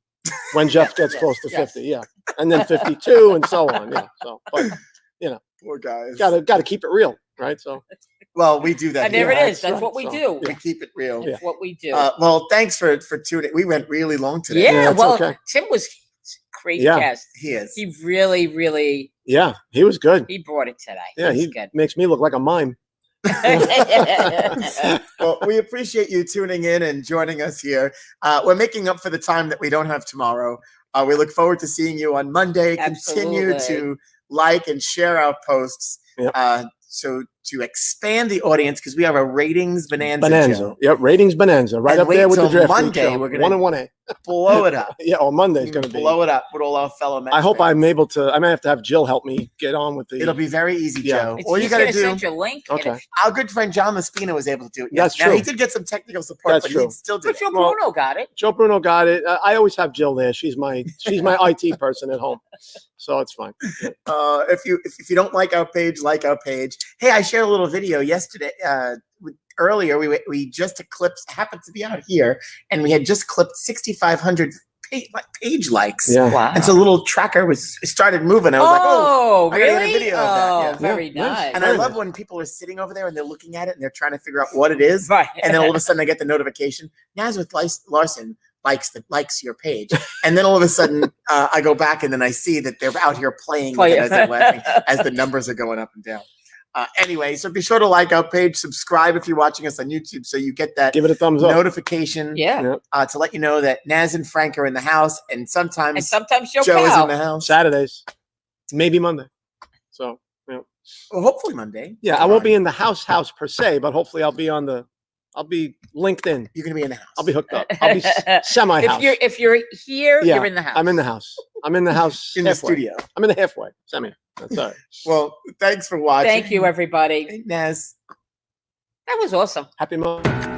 when Jeff gets close to yes. 50. Yeah. And then 52 and so on. Yeah. So, but Poor guys. got to keep it real. Right. So, Well, we do that. And there here. it is. that's That's right. what we So, do. We keep it real. Yeah. That's what we do. Well, thanks for tuning. We went really long today. yeah, Yeah, it's well, okay. Tim was great Yeah. guest. He is. He really, really, yeah, he was good. he brought it today. Yeah. He's He good. makes me look like a mime. Well, we appreciate you tuning in and joining us here. We're making up for the time that we don't have tomorrow. We look forward to seeing you on Monday. Continue Absolutely. to like and share our posts. Yep. So to expand the audience, because we have a ratings bonanza. Bonanza. Joe. Yep. Ratings bonanza. Right And up there wait with the till draft. league Monday, show. we're gonna- 1 and 1A. Blow it up. Yeah. Or Monday's going to be. Blow it up with all our fellow Mets I hope fans. I'm able to. I may have to have Jill help me get on with the. It'll be very easy, Yeah. Joe. It's, All you he's got to gonna do. send you a link. and Okay. if- Our good friend John Laspina was able to do it. That's Now, true. he did get some technical support, That's but true. he still did But it. Joe Well- Bruno got it. Joe Bruno got it. I always have Jill there. She's my IT person at home, so it's fine. If you don't like our page, like our page. Hey, I shared a little video yesterday. Earlier, we just eclipsed. Happened to be out here, and we had just clipped 6,500 page likes. Yeah. Wow. And so the little tracker started moving. I was like, oh. I gotta get a really? video of that, Oh, yeah. very Yeah, nice. nice. And I Very love nice. when people are sitting over there and they're looking at it and they're trying to figure out what it is. Right. And then all of a sudden I get the notification. Nazareth Larson likes your page. And then all of a sudden I go back and then I see that they're out here playing with it as they're laughing, as the numbers are going up and down. Anyway, so be sure to like our page, subscribe if you're watching us on YouTube so you get that Give it a thumbs up. notification Yeah. to let you know that Naz and Frank are in the house, and sometimes And sometimes Joe Joe is Cal. in the house. Saturdays, maybe Monday. So Well, hopefully Monday. yeah, I won't be in the house per se, but hopefully I'll be linked in. You're going to be in the house. I'll be hooked up. I'll be semi house. If you're here, Yeah, you're in the house. I'm in the house. I'm in the house. in the halfway. studio. I'm in the halfway. Semi. That's all right. Well, thanks for watching. Thank you, everybody. Hey, Naz. That was awesome. Happy Monday.